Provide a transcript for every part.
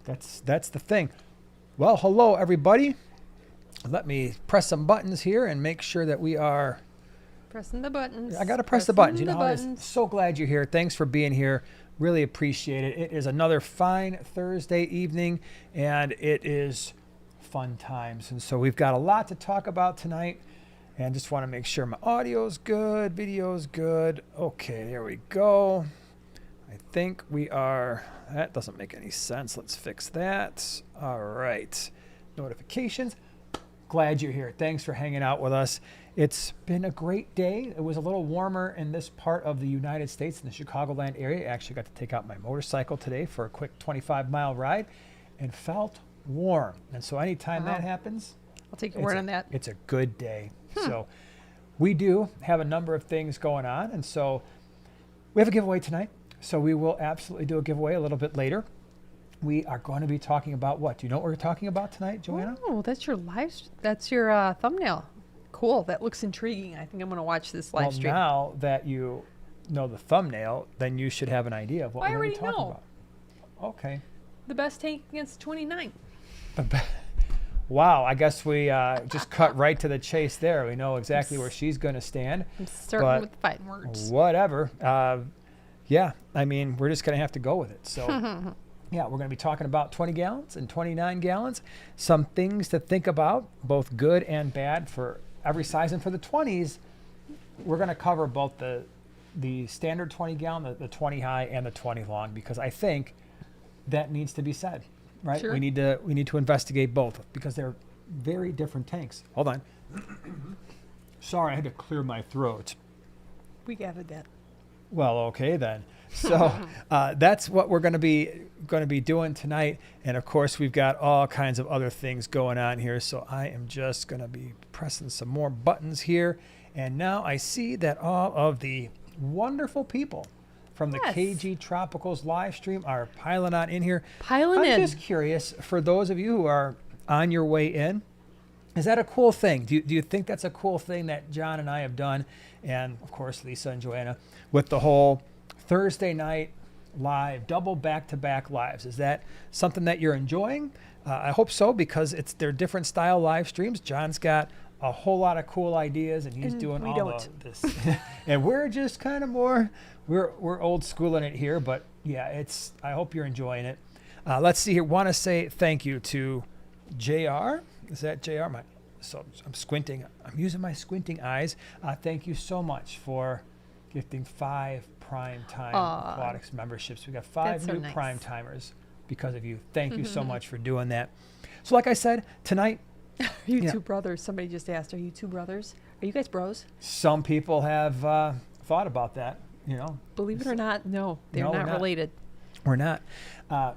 That's the thing. Well, hello everybody. Let me press some buttons here and make sure that we are pressing the buttons. I got to press the buttons. You know how it is. So glad you're here. Thanks for being here. Really appreciate it. It is another fine Thursday evening, and it is fun times. And so we've got a lot to talk about tonight, and just want to make sure my audio's good, video's good. Okay, there we go. I think we are. That doesn't make any sense. Let's fix that. All right. Notifications. Glad you're here. Thanks for hanging out with us. It's been a great day. It was a little warmer in this part of the United States, in the Chicagoland area. I actually got to take out my motorcycle today for a quick 25-mile ride and felt warm. And so anytime that happens, I'll take your word on that. It's a good day. So we do have a number of things going on. And so we have a giveaway tonight. So we will absolutely do a giveaway a little bit later. We are going to be talking about what? Do you know what we're talking about tonight, Joanna? Oh, that's your thumbnail. Cool. That looks intriguing. I think I'm going to watch this live stream. Now that you know the thumbnail, then you should have an idea of what we're going to be talking about. Okay. The best tank against 29. Wow. I guess we just cut right to the chase there. We know exactly where she's going to stand. I'm starting with fighting words. Whatever. Yeah. I mean, we're just going to have to go with it. So, yeah, we're going to be talking about 20 gallons and 29 gallons. Some things to think about, both good and bad for every size. And for the 20s, we're going to cover both the standard 20 gallon, the 20 high, and the 20 long, because I think that needs to be said, right? Sure. We need to investigate both because they're very different tanks. Hold on. Sorry, I had to clear my throat. We gathered that. Well, okay then. So that's what we're going to be doing tonight, and of course we've got all kinds of other things going on here. So I am just going to be pressing some more buttons here, and now I see that all of the wonderful people from the KG Tropicals live stream are piling on in here. I'm just curious, for those of you who are on your way in, is that a cool thing? Do you think that's a cool thing that John and I have done, and of course Lisa and Joanna, with the whole Thursday night live, double back-to-back lives? Is that something that you're enjoying? I hope so, because they're different style live streams. John's got a whole lot of cool ideas, and he's doing all this. And we're just kind of we're old schooling it here, but yeah, I hope you're enjoying it. Let's see here. Want to say thank you to JR. Is that JR? So I'm squinting. I'm using my squinting eyes. Thank you so much for gifting 5 Primetime Aquatics memberships. We got 5 new Prime Timers because of you. Thank you so much for doing that. So like I said, tonight. Are you two brothers? Somebody just asked, are you two brothers? Are you guys bros? Some people have thought about that, you know. Believe it or not, no, they're not related. We're not.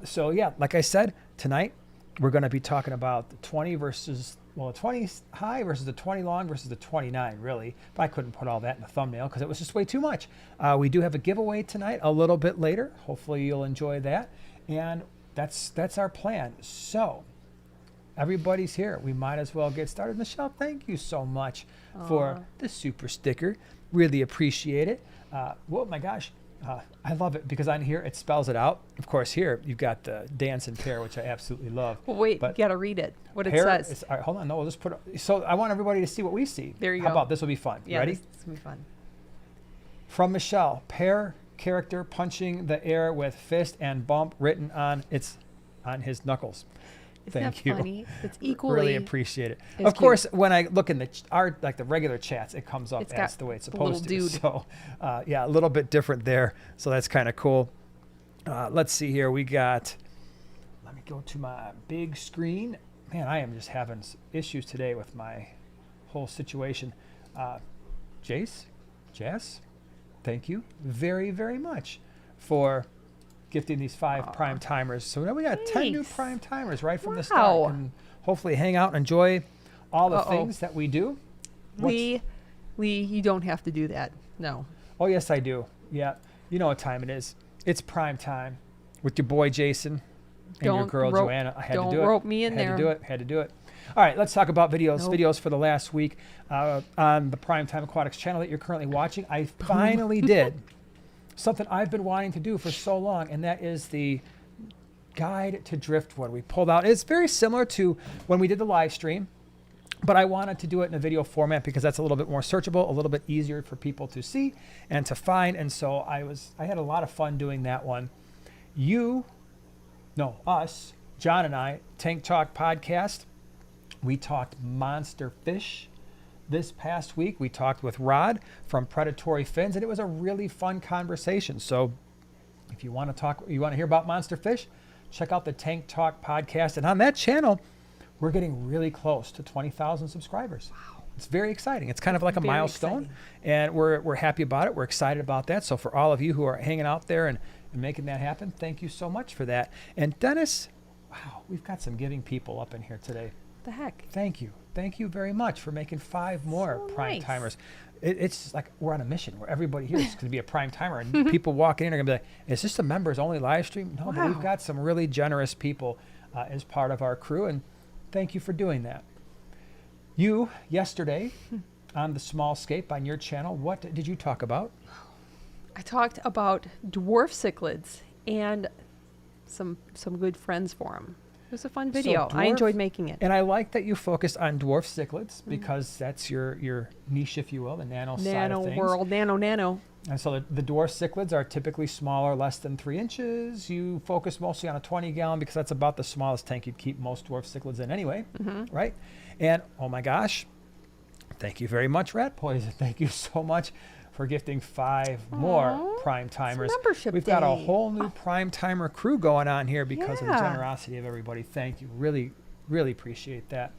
So yeah, like I said, tonight we're going to be talking about the 20 high versus the 20 long versus the 29, really. But I couldn't put all that in the thumbnail because it was just way too much. We do have a giveaway tonight a little bit later. Hopefully you'll enjoy that. And that's our plan. So everybody's here. We might as well get started. Michelle, thank you so much for the super sticker. Really appreciate it. Oh my gosh. I love it because on here it spells it out. Of course, here you've got the dance and pair, which I absolutely love. Well, wait, you got to read it. What it says. All right, hold on. No, we'll just put it. So I want everybody to see what we see. There you go. How about this? Will be fun. Yeah, ready? This will be fun. From Michelle, pair character punching the air with fist and bump written on his knuckles. Thank you. Funny? It's equally. Really appreciate it. Of course, when I look in the regular chats, it comes up as the way it's supposed to. Dude. So, yeah, a little bit different there. So that's kind of cool. Let's see here. We got. Let me go to my big screen. Man, I am just having issues today with my whole situation. Jess, thank you very, very much for gifting these 5 prime timers. So now we got 10 new prime timers right from the start. And hopefully hang out and enjoy all the things that we do. Lee, you don't have to do that. No. Oh, yes, I do. Yeah. You know what time it is. It's prime time with your boy Jason and your girl Joanna. I had to do it. Don't rope me in there. Had to do it. All right, let's talk about videos. Videos for the last week on the Primetime Aquatics channel that you're currently watching. I finally did something I've been wanting to do for so long, and that is the guide to driftwood. We pulled out, it's very similar to when we did the live stream, but I wanted to do it in a video format because that's a little bit more searchable, a little bit easier for people to see and to find. And so I had a lot of fun doing that one. Us, John and I, Tank Talk Podcast, we talked monster fish. This past week, we talked with Rod from Predatory Fins, and it was a really fun conversation. So if you want to hear about monster fish, check out the Tank Talk Podcast. And on that channel, we're getting really close to 20,000 subscribers. Wow. It's very exciting. It's kind of like a milestone, and we're happy about it. We're excited about that. So for all of you who are hanging out there and making that happen, thank you so much for that. And Dennis, wow, we've got some giving people up in here today. The heck? Thank you. Thank you very much for making 5 more prime timers. It's like we're on a mission where everybody here is going to be a prime timer, and people walking in are going to be like, is this a members only live stream? No, but we've got some really generous people as part of our crew, and thank you for doing that. You, yesterday, on the small scape on your channel, what did you talk about? I talked about dwarf cichlids and some good friends for them. It was a fun video. I enjoyed making it. And I like that you focused on dwarf cichlids because that's your niche, if you will, the nano side of things. World, nano. And so the dwarf cichlids are typically smaller, less than 3 inches. You focus mostly on a 20-gallon because that's about the smallest tank you'd keep most dwarf cichlids in anyway, right? And oh my gosh, thank you very much, Rat Poison. Thank you so much for gifting 5 more prime timers. We've got a whole new prime timer crew going on here because of the generosity of everybody. Thank you. Really, really appreciate that.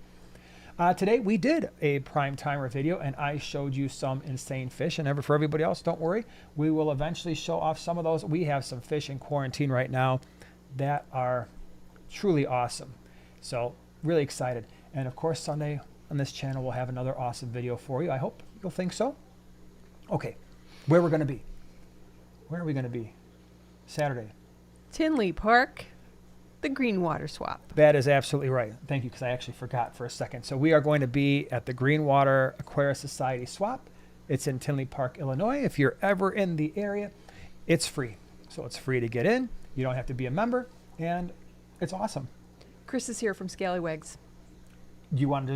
Today we did a prime timer video, and I showed you some insane fish. And for everybody else, don't worry. We will eventually show off some of those. We have some fish in quarantine right now that are truly awesome. So really excited. And of course, Sunday on this channel, we'll have another awesome video for you. I hope you'll think so. Okay, where we're going to be. Where are we going to be? Saturday. Tinley Park, the Greenwater Swap. That is absolutely right. Thank you, because I actually forgot for a second. So we are going to be at the Greenwater Aquarium Society Swap. It's in Tinley Park, Illinois. If you're ever in the area, it's free. So it's free to get in. You don't have to be a member, and it's awesome. Chris is here from Scallywags. You want to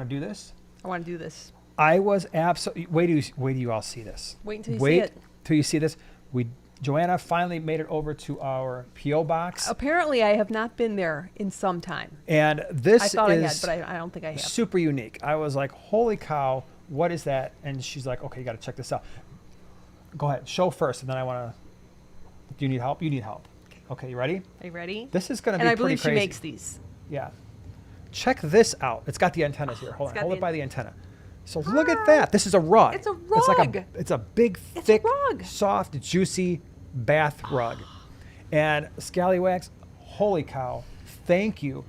do this? I want to do this. I was absolutely. Wait till you all see this. Wait until you see it. Wait till you see this. Joanna finally made it over to our P.O. box. Apparently, I have not been there in some time. And this I thought I had, but I don't think I have. Super unique. I was like, holy cow, what is that? And she's like, okay, you got to check this out. Go ahead, show first, and then I want to. Do you need help? You need help. Okay, you ready? Are you ready? This is going to be pretty crazy. And I believe she makes these. Yeah. Check this out. It's got the antennas here. Hold on. Hold it by the antenna. So look at that. This is a rug. It's a rug. It's a big, thick, soft, juicy bath rug. And Scallywags, holy cow, thank you.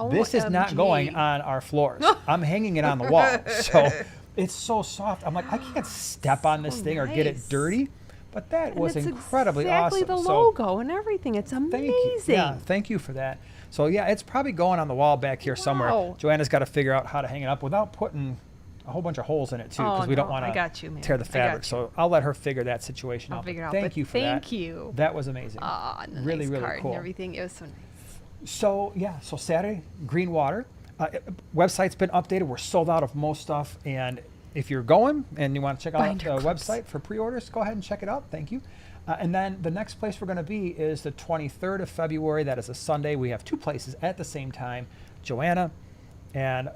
This is not going on our floors. I'm hanging it on the wall. So it's so soft. I'm like, I can't step on this thing or get it dirty. But that was incredibly awesome. Exactly the logo and everything. It's amazing. Yeah, thank you for that. So yeah, it's probably going on the wall back here somewhere. Joanna's got to figure out how to hang it up without putting a whole bunch of holes in it too, because we don't want to tear the fabric. So I'll let her figure that situation out. Thank you for that. Thank you. That was amazing. Really, really cool. And everything. It was so nice. So yeah, so Saturday, Greenwater. Website's been updated. We're sold out of most stuff, and if you're going and you want to check out the website for pre-orders, go ahead and check it out. Thank you. And then the next place we're going to be is the 23rd of February. That is a Sunday. We have 2 places at the same time. Joanna and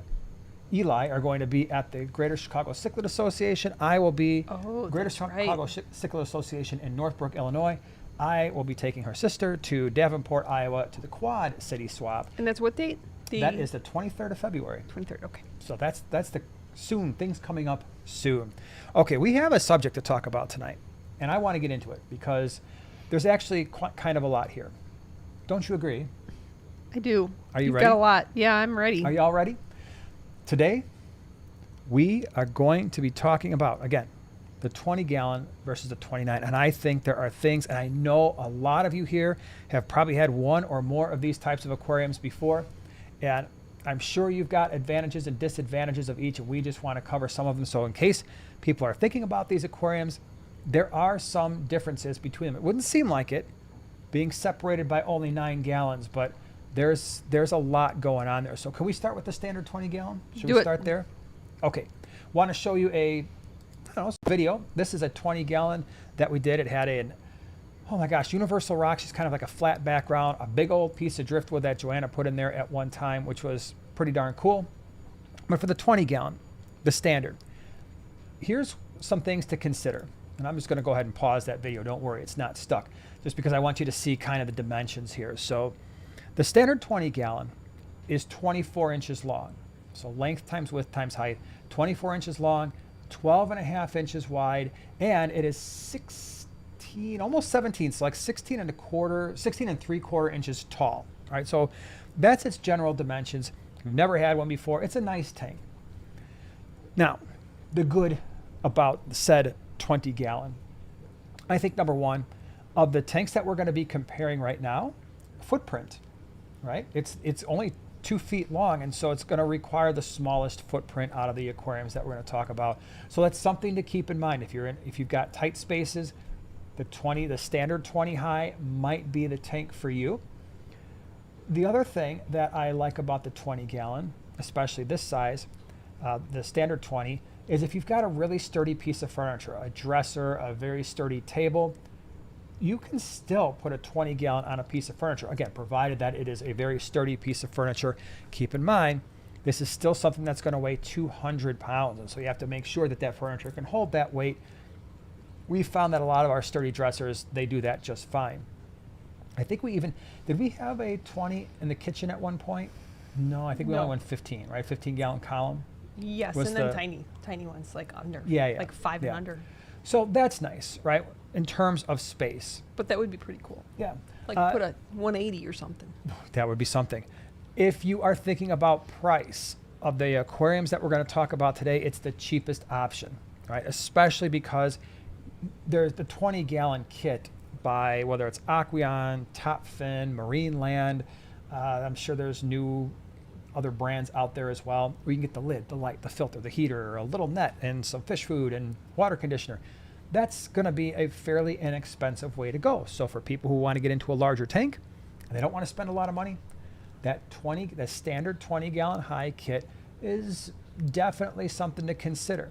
Eli are going to be at the Greater Chicago Cichlid Association. I will be Greater Chicago Cichlid Association in Northbrook, Illinois. I will be taking her sister to Davenport, Iowa, to the Quad City Swap. And that's what date? That is the 23rd of February. 23rd, okay. So that's the soon, things coming up soon. Okay, we have a subject to talk about tonight, and I want to get into it because there's actually kind of a lot here. Don't you agree? I do. Are you ready? You've got a lot. Yeah, I'm ready. Are you all ready? Today, we are going to be talking about, again, the 20-gallon versus the 29. And I think there are things, and I know a lot of you here have probably had one or more of these types of aquariums before. And I'm sure you've got advantages and disadvantages of each, and we just want to cover some of them. So in case people are thinking about these aquariums, there are some differences between them. It wouldn't seem like it, being separated by only 9 gallons, but there's a lot going on there. So can we start with the standard 20 gallon? Should Do we it. start there? Okay. Want to show you a video. This is a 20 gallon that we did. It had oh my gosh, Universal Rocks is kind of like a flat background, a big old piece of driftwood that Joanna put in there at one time, which was pretty darn cool. But for the 20 gallon, the standard, here's some things to consider. And I'm just going to go ahead and pause that video. Don't worry, it's not stuck. Just because I want you to see kind of the dimensions here. So the standard 20 gallon is 24 inches long. So length times width times height, 24 inches long, 12 and a half inches wide, and it is 16, almost 17, so like 16 and 3/4 inches tall. All right, so that's its general dimensions. If you've never had one before, it's a nice tank. Now, the good about the said 20 gallon, I think number one, of the tanks that we're going to be comparing right now, footprint, right? It's only 2 feet long, and so it's going to require the smallest footprint out of the aquariums that we're going to talk about. So that's something to keep in mind. If you've got tight spaces, the standard 20 high might be the tank for you. The other thing that I like about the 20 gallon, especially this size, the standard 20, is if you've got a really sturdy piece of furniture, a dresser, a very sturdy table, you can still put a 20 gallon on a piece of furniture. Again, provided that it is a very sturdy piece of furniture. Keep in mind, this is still something that's going to weigh 200 pounds. And so you have to make sure that that furniture can hold that weight. We found that a lot of our sturdy dressers, they do that just fine. I think did we have a 20 in the kitchen at one point? No, I think we only went 15, right? 15 gallon column. Yes, and then tiny ones like under. Yeah. Like 5 and under. So that's nice, right? In terms of space. But that would be pretty cool. Yeah. Like put a 180 or something. That would be something. If you are thinking about price of the aquariums that we're going to talk about today, it's the cheapest option, right? Especially because there's the 20 gallon kit by whether it's Aquarium, Top Fin, Marine Land. I'm sure there's new other brands out there as well, where you can get the lid, the light, the filter, the heater, a little net, and some fish food and water conditioner. That's going to be a fairly inexpensive way to go. So for people who want to get into a larger tank and they don't want to spend a lot of money, the standard 20 gallon high kit is definitely something to consider.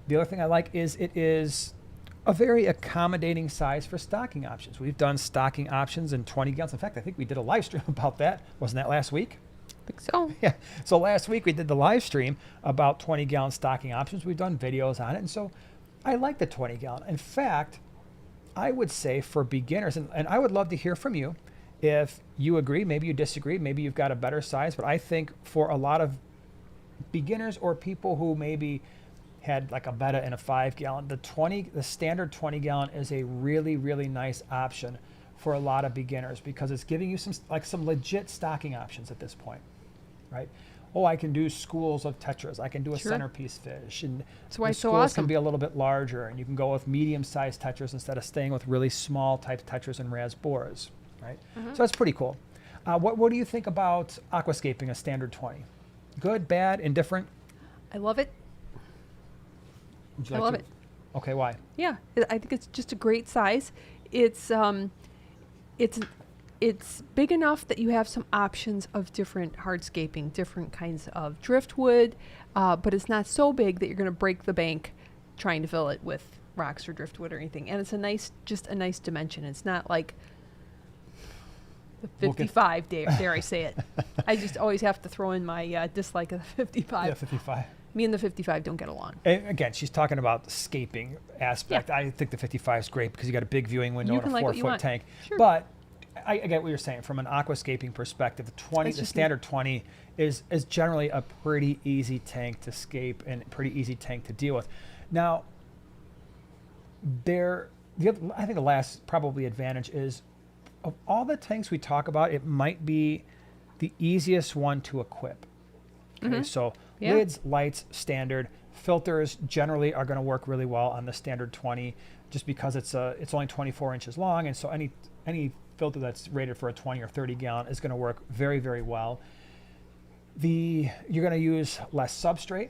The other thing I like is it is a very accommodating size for stocking options. We've done stocking options in 20 gallons. In fact, I think we did a live stream about that. Wasn't that last week? I think so. Yeah. So last week we did the live stream about 20 gallon stocking options. We've done videos on it. And so I like the 20 gallon. In fact, I would say for beginners, and I would love to hear from you if you agree, maybe you disagree, maybe you've got a better size, but I think for a lot of beginners or people who maybe had like a betta and a 5 gallon, the standard 20 gallon is a really, really nice option for a lot of beginners because it's giving you some legit stocking options at this point, right? Oh, I can do schools of tetras. I can do a centerpiece fish. And that's why the it's so schools awesome. can be a little bit larger, and you can go with medium-sized tetras instead of staying with really small type tetras and rasboras, right? So that's pretty cool. What do you think about aquascaping a standard 20? Good, bad, indifferent? I love it. Would you I like love to- it. Okay, why? Yeah, I think it's just a great size. It's big enough that you have some options of different hardscaping, different kinds of driftwood, but it's not so big that you're going to break the bank trying to fill it with rocks or driftwood or anything. And it's just a nice dimension. It's not like the 55, dare I say it. I just always have to throw in my dislike of the 55. Yeah, 55. Me and the 55 don't get along. And again, she's talking about the scaping aspect. Yeah. I think the 55 is great because you got a big viewing window You and a can like what 4 you foot want. tank. Sure. But I get what you're saying. From an aquascaping perspective, the just standard 20 is generally a pretty easy tank to scape and pretty easy tank to deal with. Now, I think the last probably advantage is of all the tanks we talk about, it might be the easiest one to equip. Okay, so Yeah. lids, lights, standard. Filters generally are going to work really well on the standard 20 just because it's only 24 inches long, and so any filter that's rated for a 20 or 30 gallon is going to work very, very well. You're going to use less substrate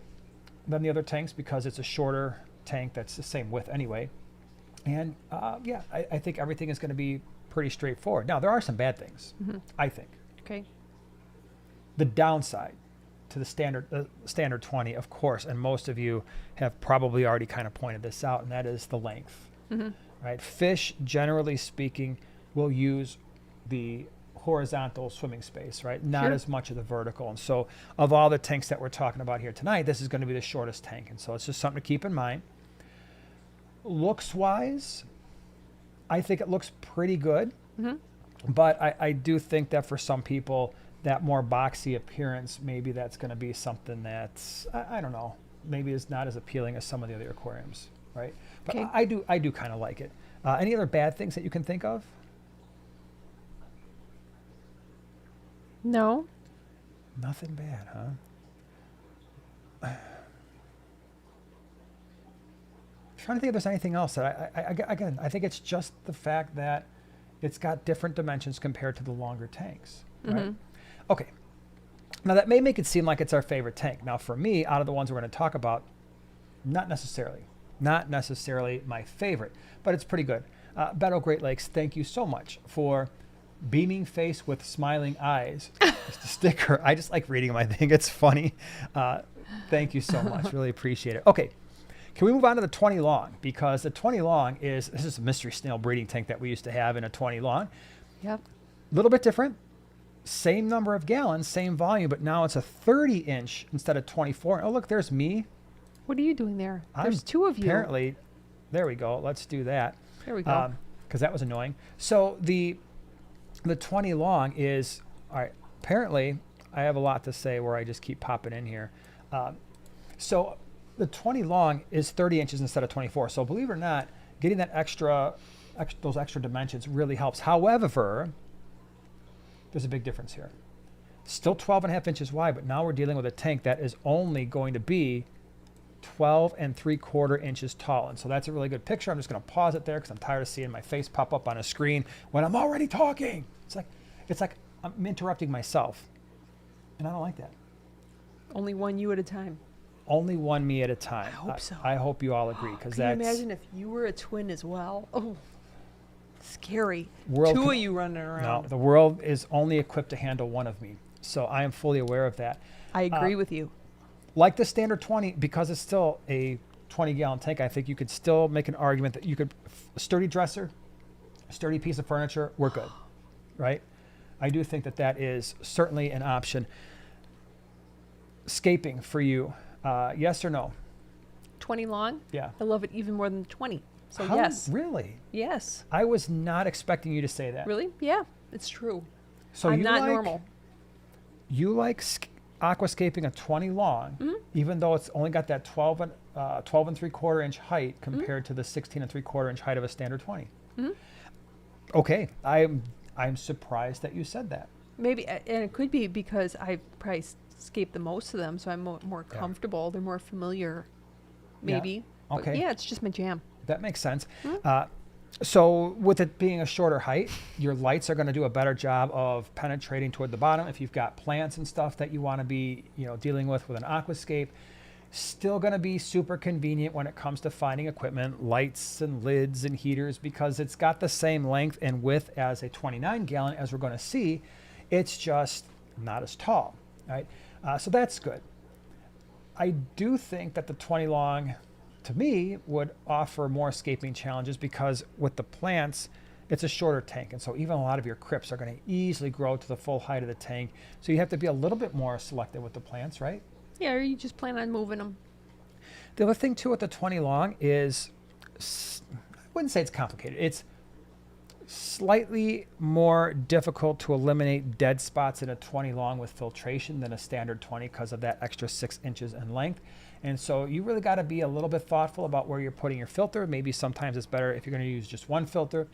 than the other tanks because it's a shorter tank that's the same width anyway. And yeah, I think everything is going to be pretty straightforward. Now, there are some bad things, I think. Okay. The downside to the standard 20, of course, and most of you have probably already kind of pointed this out, and that is the length. Right? Fish, generally speaking, will use the horizontal swimming space, right? Not Sure. as much of the vertical. And so of all the tanks that we're talking about here tonight, this is going to be the shortest tank. And so it's just something to keep in mind. Looks wise, I think it looks pretty good. But I do think that for some people, that more boxy appearance, maybe that's going to be something that's, I don't know, maybe is not as appealing as some of the other aquariums, right? But Okay. I do kind of like it. Any other bad things that you can think of? No. Nothing bad, huh? Trying to think if there's anything else that again, I think it's just the fact that it's got different dimensions compared to the longer tanks, right? Okay. Now that may make it seem like it's our favorite tank. Now for me, out of the ones we're going to talk about, not necessarily my favorite, but it's pretty good. Beto Great Lakes, thank you so much for beaming face with smiling eyes. Just a sticker. I just like reading them. I think it's funny. Thank you so much. Really appreciate it. Okay. Can we move on to the 20 long? Because the 20 long this is a mystery snail breeding tank that we used to have in a 20 long. Yep. A little bit different. Same number of gallons, same volume, but now it's a 30-inch instead of 24. Oh, look, there's me. What are you doing there? There's I'm two of you. Apparently, there we go. Let's do that. There we go. Because that was annoying. So the 20 long is, all right, apparently I have a lot to say where I just keep popping in here. So the 20 long is 30 inches instead of 24. So believe it or not, getting that those extra dimensions really helps. However, there's a big difference here. Still 12.5 inches wide, but now we're dealing with a tank that is only going to be 12.75 inches tall. And so that's a really good picture. I'm just going to pause it there because I'm tired of seeing my face pop up on a screen when I'm already talking. It's like I'm interrupting myself. And I don't like that. Only one you at a time. Only one me at a time. I hope so. I hope you all agree because Can that's you imagine if you were a twin as well? Oh, scary. World Two com- of you running no, around. the world is only equipped to handle one of me. So I am fully aware of that. I agree with you. Like the standard 20, because it's still a 20-gallon tank, I think you could still make an argument that you could, a sturdy dresser, a sturdy piece of furniture, we're good, right? I do think that that is certainly an option. Scaping for you, yes or no? 20 long? Yeah. I love it even more than 20. So How- yes. Really? Yes. I was not expecting you to say that. Really? Yeah, it's true. So I'm you not like, normal. You like aquascaping a 20 long, even though it's only got that 12.75 inch height compared to the 16.75 inch height of a standard 20. Okay, I'm surprised that you said that. Maybe, and it could be because I've probably escaped the most of them, so I'm more Yeah. comfortable. They're more familiar, Yeah. maybe. But Okay. yeah, it's just my jam. That makes sense. So with it being a shorter height, your lights are going to do a better job of penetrating toward the bottom. If you've got plants and stuff that you want to be, dealing with an aquascape, still going to be super convenient when it comes to finding equipment, lights and lids and heaters, because it's got the same length and width as a 29 gallon, as we're going to see. It's just not as tall, right? So that's good. I do think that the 20 long, to me, would offer more escaping challenges because with the plants, it's a shorter tank. And so even a lot of your crypts are going to easily grow to the full height of the tank. So you have to be a little bit more selective with the plants, right? Yeah, or you just plan on moving them. The other thing too with the 20 long is, I wouldn't say it's complicated. It's slightly more difficult to eliminate dead spots in a 20 long with filtration than a standard 20 because of that extra 6 inches in length. And so you really got to be a little bit thoughtful about where you're putting your filter. Maybe sometimes it's better if you're going to use just one filter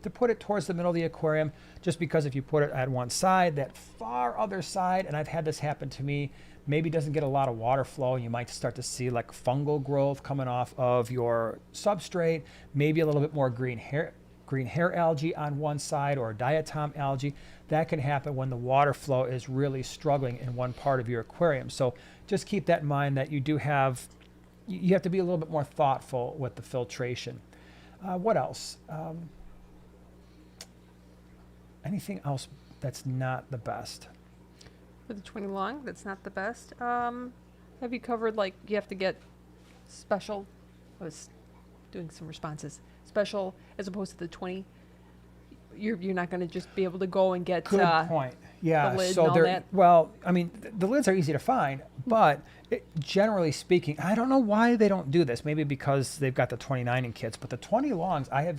to put it towards the middle of the aquarium, just because if you put it at one side, that far other side, and I've had this happen to me, maybe doesn't get a lot of water flow, and you might start to see like fungal growth coming off of your substrate, maybe a little bit more green hair algae on one side or diatom algae. That can happen when the water flow is really struggling in one part of your aquarium. So just keep that in mind that you have to be a little bit more thoughtful with the filtration. What else? Anything else that's not the best? For the 20 long, that's not the best. Have you covered, like, you have to get special? I was doing some responses. Special as opposed to the 20. You're not going to just be able to go and get Good point. Yeah. the lid So and all they're that? well. I mean, the lids are easy to find, but generally speaking, I don't know why they don't do this. Maybe because they've got the 29 in kits, but the 20 longs, I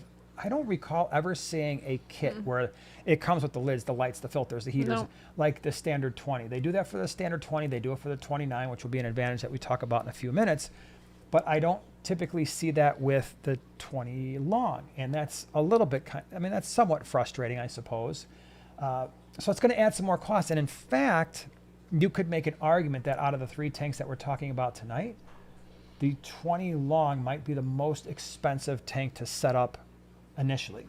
don't recall ever seeing a kit where it comes with the lids, the lights, the filters, the heaters, No. like the standard 20. They do that for the standard 20. They do it for the 29, which will be an advantage that we talk about in a few minutes. But I don't typically see that with the 20 long, and that's a little bit. That's somewhat frustrating, I suppose. So it's going to add some more cost. And in fact, you could make an argument that out of the 3 tanks that we're talking about tonight, the 20 long might be the most expensive tank to set up initially.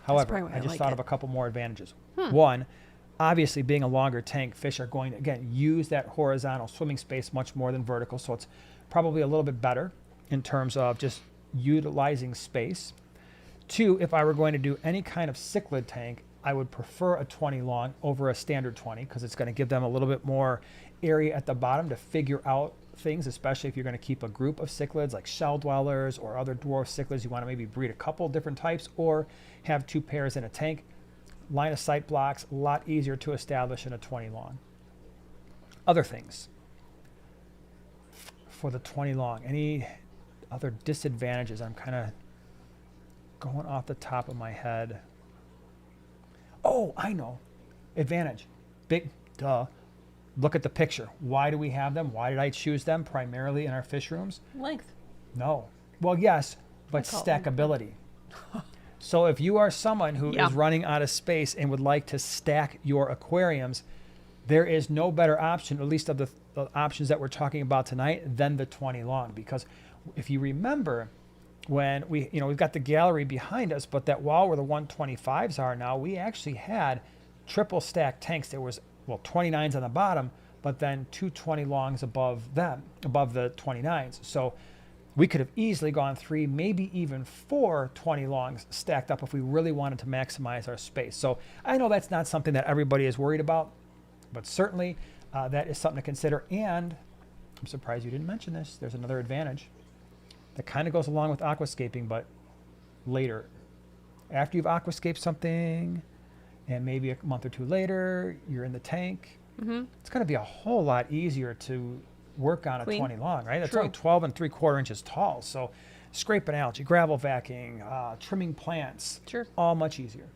However, probably why I I just like thought it. of a couple more advantages. One, obviously being a longer tank, fish are going to, again, use that horizontal swimming space much more than vertical, so it's probably a little bit better in terms of just utilizing space. 2, if I were going to do any kind of cichlid tank, I would prefer a 20 long over a standard 20 because it's going to give them a little bit more area at the bottom to figure out things, especially if you're going to keep a group of cichlids like shell dwellers or other dwarf cichlids. You want to maybe breed a couple different types or have 2 pairs in a tank. Line of sight blocks, a lot easier to establish in a 20 long. Other things for the 20 long, any other disadvantages? I'm kind of going off the top of my head. Oh, I know. Advantage. Big, duh. Look at the picture. Why do we have them? Why did I choose them primarily in our fish rooms? Length. No. Well, yes, but I call it stackability. So if you are someone who Yeah. is running out of space and would like to stack your aquariums, there is no better option, at least of the options that we're talking about tonight, than the 20 long. Because if you remember, when we've got the gallery behind us, but that wall where the 125s are now, we actually had triple stack tanks. There was 29s on the bottom, but then 2 20 longs above them, above the 29s. So we could have easily gone 3, maybe even 4 20 longs stacked up if we really wanted to maximize our space. So I know that's not something that everybody is worried about, but certainly that is something to consider. And I'm surprised you didn't mention this. There's another advantage that kind of goes along with aquascaping, but later. After you've aquascaped something, and maybe a month or 2 later, you're in the tank, it's going to be a whole lot easier to work on a Clean. 20 long, right? That's True. only 12 3/4 inches tall. So scraping algae, gravel vacuuming, trimming plants, Sure. all much easier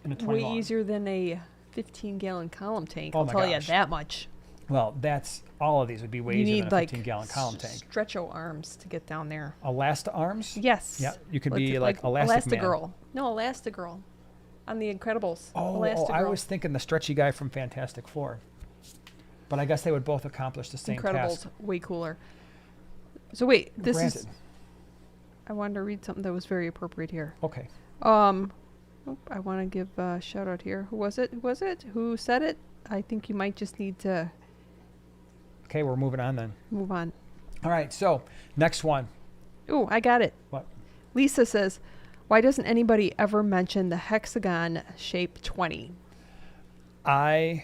in a 20 Way long. easier than a 15-gallon column tank. Oh I'll my tell you gosh. that much. Well, that's all of these would be way You easier need than a like 15-gallon column tank. stretcho arms to get down there. Elasta arms? Yes. Yeah, you could be like Elastic Man. Elastigirl. No, Elastigirl. On The Incredibles. Oh, Elastigirl. I was thinking the stretchy guy from Fantastic Four. But I guess they would both accomplish the same Incredibles. task. Way cooler. So wait, this is. Granted. I wanted to read something that was very appropriate here. Okay. I want to give a shout out here. Who was it? Who said it? I think you might just need to Okay, we're moving on then. move on. All right, so next one. Ooh, I got it. What? Lisa says, why doesn't anybody ever mention the hexagon shape 20? It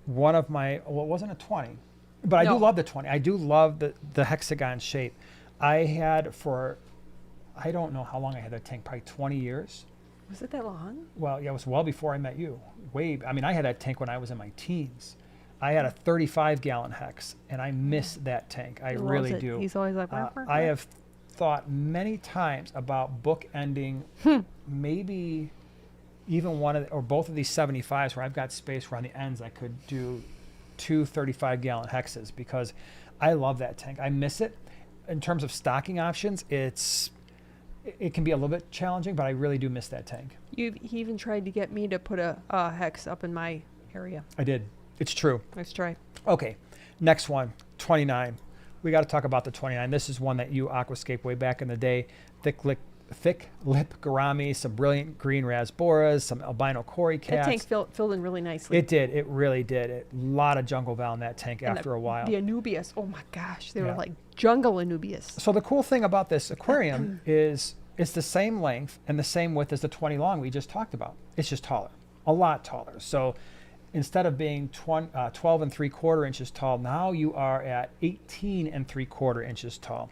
wasn't a 20, but I No. do love the 20. I do love the hexagon shape. I don't know how long I had that tank, probably 20 years. Was it that long? Well, yeah, it was well before I met you. I had that tank when I was in my teens. I had a 35-gallon hex, and I miss that tank. I He loves really it. do. He's always like, I have thought many times about bookending maybe even or both of these 75s where I've got space where on the ends I could do 2 35-gallon hexes because I love that tank. I miss it. In terms of stocking options, it can be a little bit challenging, but I really do miss that tank. He even tried to get me to put a hex up in my area. I did. It's true. Nice try. Okay, next one, 29. We got to talk about the 29. This is one that you aquascaped way back in the day. thick lip gourami, some brilliant green rasboras, some albino cory That cats. tank filled in really nicely. It did. It really did. A lot of jungle val in that tank And after a while. The Anubias, oh my gosh, they Yeah. were like jungle Anubias. So the cool thing about this aquarium is it's the same length and the same width as the 20 long we just talked about. It's just taller, a lot taller. So instead of being 12 and 3/4 inches tall, now you are at 18 and 3/4 inches tall.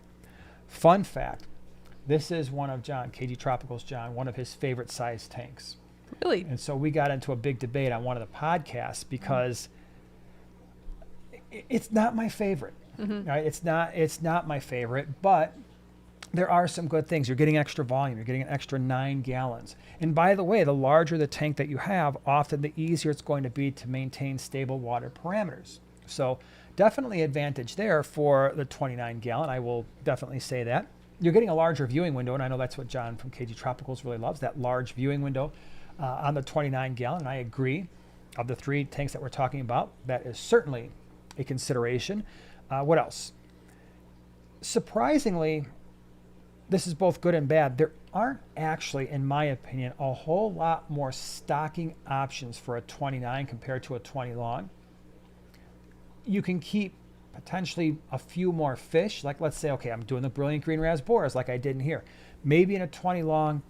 Fun fact, this is one of John, KG Tropicals John, one of his favorite size tanks. Really? And so we got into a big debate on one of the podcasts because it's not my favorite. Right? It's not my favorite, but there are some good things. You're getting extra volume. You're getting an extra 9 gallons. And by the way, the larger the tank that you have, often the easier it's going to be to maintain stable water parameters. So definitely advantage there for the 29 gallon. I will definitely say that. You're getting a larger viewing window, and I know that's what John from KG Tropicals really loves, that large viewing window on the 29 gallon. And I agree, of the 3 tanks that we're talking about, that is certainly a consideration. What else? Surprisingly, this is both good and bad. There aren't actually, in my opinion, a whole lot more stocking options for a 29 compared to a 20 long. You can keep potentially a few more fish. Like, let's say, okay, I'm doing the brilliant green rasboras like I did in here. Maybe in a 20 long,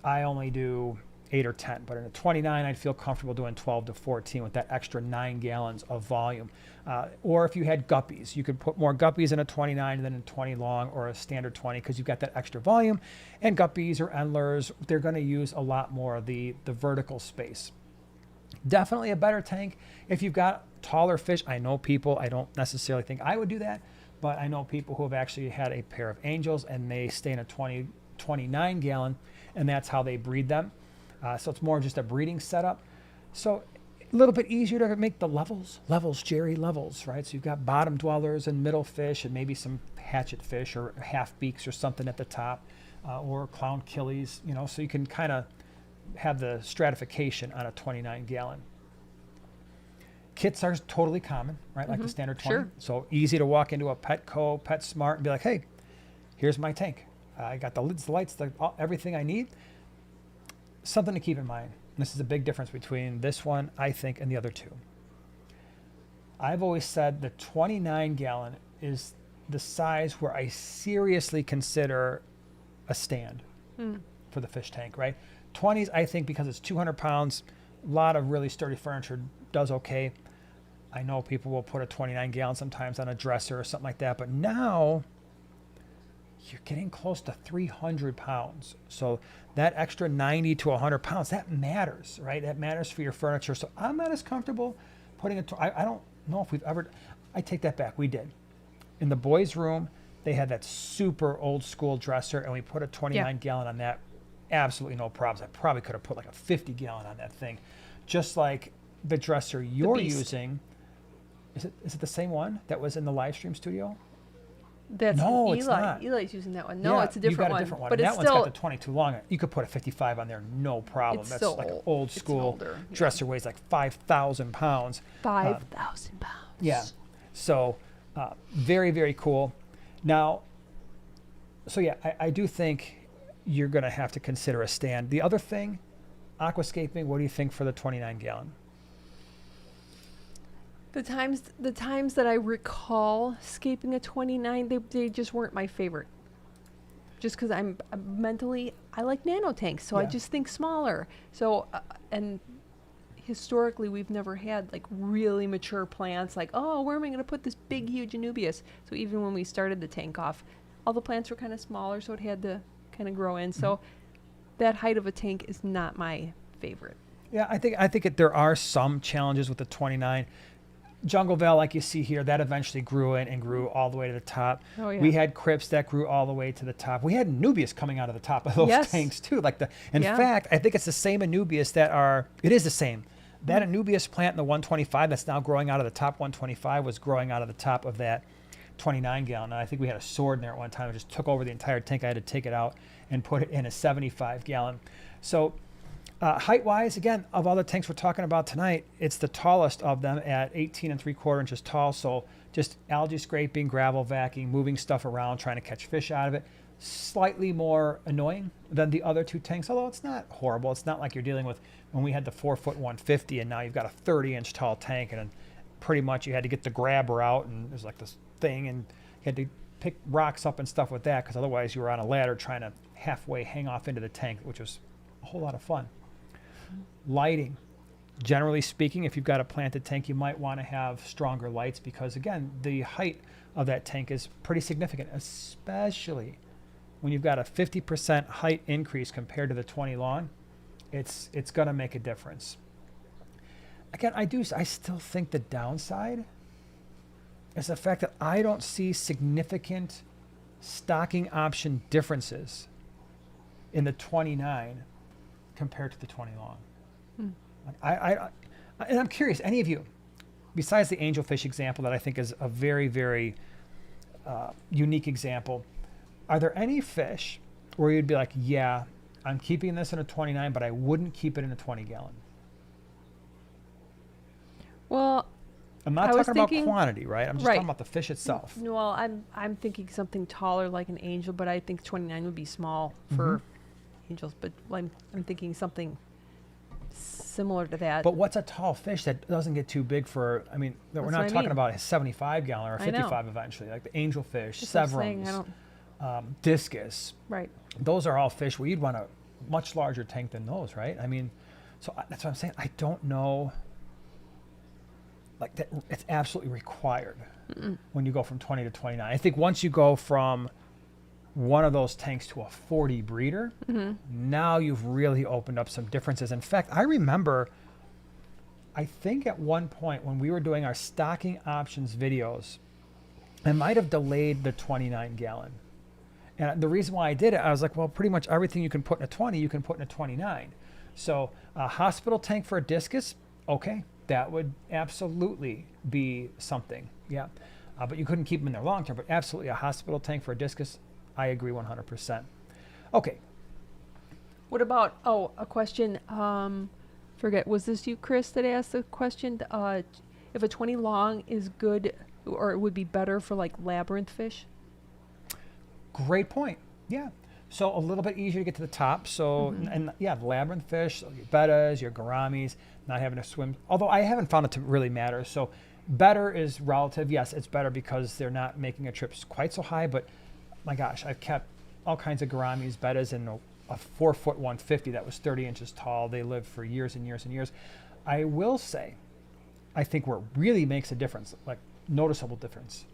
I only do 8 or 10, but in a 29, I'd feel comfortable doing 12 to 14 with that extra 9 gallons of volume. Or if you had guppies, you could put more guppies in a 29 than in a 20 long or a standard 20 because you've got that extra volume. And guppies or endlers, they're going to use a lot more of the vertical space. Definitely a better tank if you've got taller fish. I know people, I don't necessarily think I would do that, but I know people who have actually had a pair of angels and they stay in a 29 gallon, and that's how they breed them. So it's more just a breeding setup. So a little bit easier to make the levels, Jerry, levels, right? So you've got bottom dwellers and middle fish and maybe some hatchet fish or half beaks or something at the top, or clown killies, you know, so you can kind of have the stratification on a 29 gallon. Kits are totally common, right? Like the standard 20. Sure. So easy to walk into a Petco, PetSmart and be like, hey, here's my tank. I got the lids, the lights, everything I need. Something to keep in mind. This is a big difference between this one, I think, and the other 2. I've always said the 29 gallon is the size where I seriously consider a stand for the fish tank, right? 20s, I think, because it's 200 pounds, a lot of really sturdy furniture does okay. I know people will put a 29 gallon sometimes on a dresser or something like that, but now you're getting close to 300 pounds. So that extra 90 to 100 pounds, that matters, right? That matters for your furniture. So I'm not as comfortable putting it, I don't know if we've ever, I take that back, we did. In the boys' room, they had that super old school dresser, and we put a 29 gallon on that. Absolutely no problems. I probably could have put like a 50 gallon on that thing. Just like the dresser you're using. Is it the same one that was in the live stream studio? That's No, Eli. it's not. Eli's using that one. No, Yeah, it's a different you got one. a different one. But And it's that still one's got the 22 long. You could put a 55 on there, no problem. It's That's still like an old. old It's school older, yeah. dresser, weighs like 5,000 pounds. 5,000 pounds. Yeah. So very, very cool. Now, so yeah, I do think you're going to have to consider a stand. The other thing, aquascaping, what do you think for the 29 gallon? The times that I recall scaping a 29, they just weren't my favorite. Just because I'm mentally, I like nano tanks, so I Yeah. just think smaller. So, and historically, we've never had like really mature plants. Like, oh, where am I going to put this big, huge Anubias? So even when we started the tank off, all the plants were kind of smaller, so it had to kind of grow in. So that height of a tank is not my favorite. Yeah, I think there are some challenges with the 29. Jungle Val, like you see here, that eventually grew in and grew all the way to the top. Oh, yeah. We had crypts that grew all the way to the top. We had Anubias coming out of the top of those Yes. tanks too. In Yeah. fact, I think it's the same Anubias it is the same. That Anubias plant in the 125 that's now growing out of the top 125 was growing out of the top of that 29 gallon. And I think we had a sword in there at one time. It just took over the entire tank. I had to take it out and put it in a 75 gallon. So height-wise, again, of all the tanks we're talking about tonight, it's the tallest of them at 18 3/4 inches tall. So just algae scraping, gravel vacuuming, moving stuff around, trying to catch fish out of it. slightly more annoying than the other two tanks, although it's not horrible. It's not like you're dealing with when we had the 4-foot 150 and now you've got a 30-inch tall tank, and then pretty much you had to get the grabber out and there's like this thing and you had to pick rocks up and stuff with that, because otherwise you were on a ladder trying to halfway hang off into the tank, which was a whole lot of fun. Lighting. Generally speaking, if you've got a planted tank, you might want to have stronger lights because, again, the height of that tank is pretty significant, especially when you've got a 50% height increase compared to the 20 long. It's going to make a difference. Again, I still think the downside is the fact that I don't see significant stocking option differences in the 29 compared to the 20 long. And I'm curious, any of you, besides the angelfish example that I think is a very, very unique example, are there any fish where you'd be like, yeah, I'm keeping this in a 29, but I wouldn't keep it in a 20 gallon? Well, I'm not talking about quantity, right? I'm just talking about the fish itself. Well, I'm thinking something taller like an angel, but I think 29 would be small for angels. But I'm thinking something similar to that. But what's a tall fish that doesn't get too big for, I mean, we're not talking about a 75 gallon or a 55 eventually, like the angelfish, severums, discus. Right. Those are all fish where you'd want a much larger tank than those, right? I mean, so that's what I'm saying. I don't know. Like that, it's absolutely required when you go from 20 to 29. I think once you go from one of those tanks to a 40 breeder, now you've really opened up some differences. In fact, I remember, I think at one point when we were doing our stocking options videos, I might have delayed the 29 gallon. And the reason why I did it, I was like, well, pretty much everything you can put in a 20, you can put in a 29. So a hospital tank for a discus, okay, that would absolutely be something. Yeah. But you couldn't keep them in there long term, but absolutely a hospital tank for a discus, I agree 100%. Okay. What about, a question, forget, was this you, Chris, that asked the question? If a 20 long is good or it would be better for like labyrinth fish? Great point. Yeah. So a little bit easier to get to the top. So, and yeah, the labyrinth fish, so your bettas, your gouramis, not having to swim. Although I haven't found it to really matter. So better is relative. Yes, it's better because they're not making a trip quite so high. But my gosh, I've kept all kinds of gouramis, bettas, in a 4-foot 150 that was 30 inches tall. They lived for years and years and years. I will say, I think where it really makes a difference, like noticeable difference,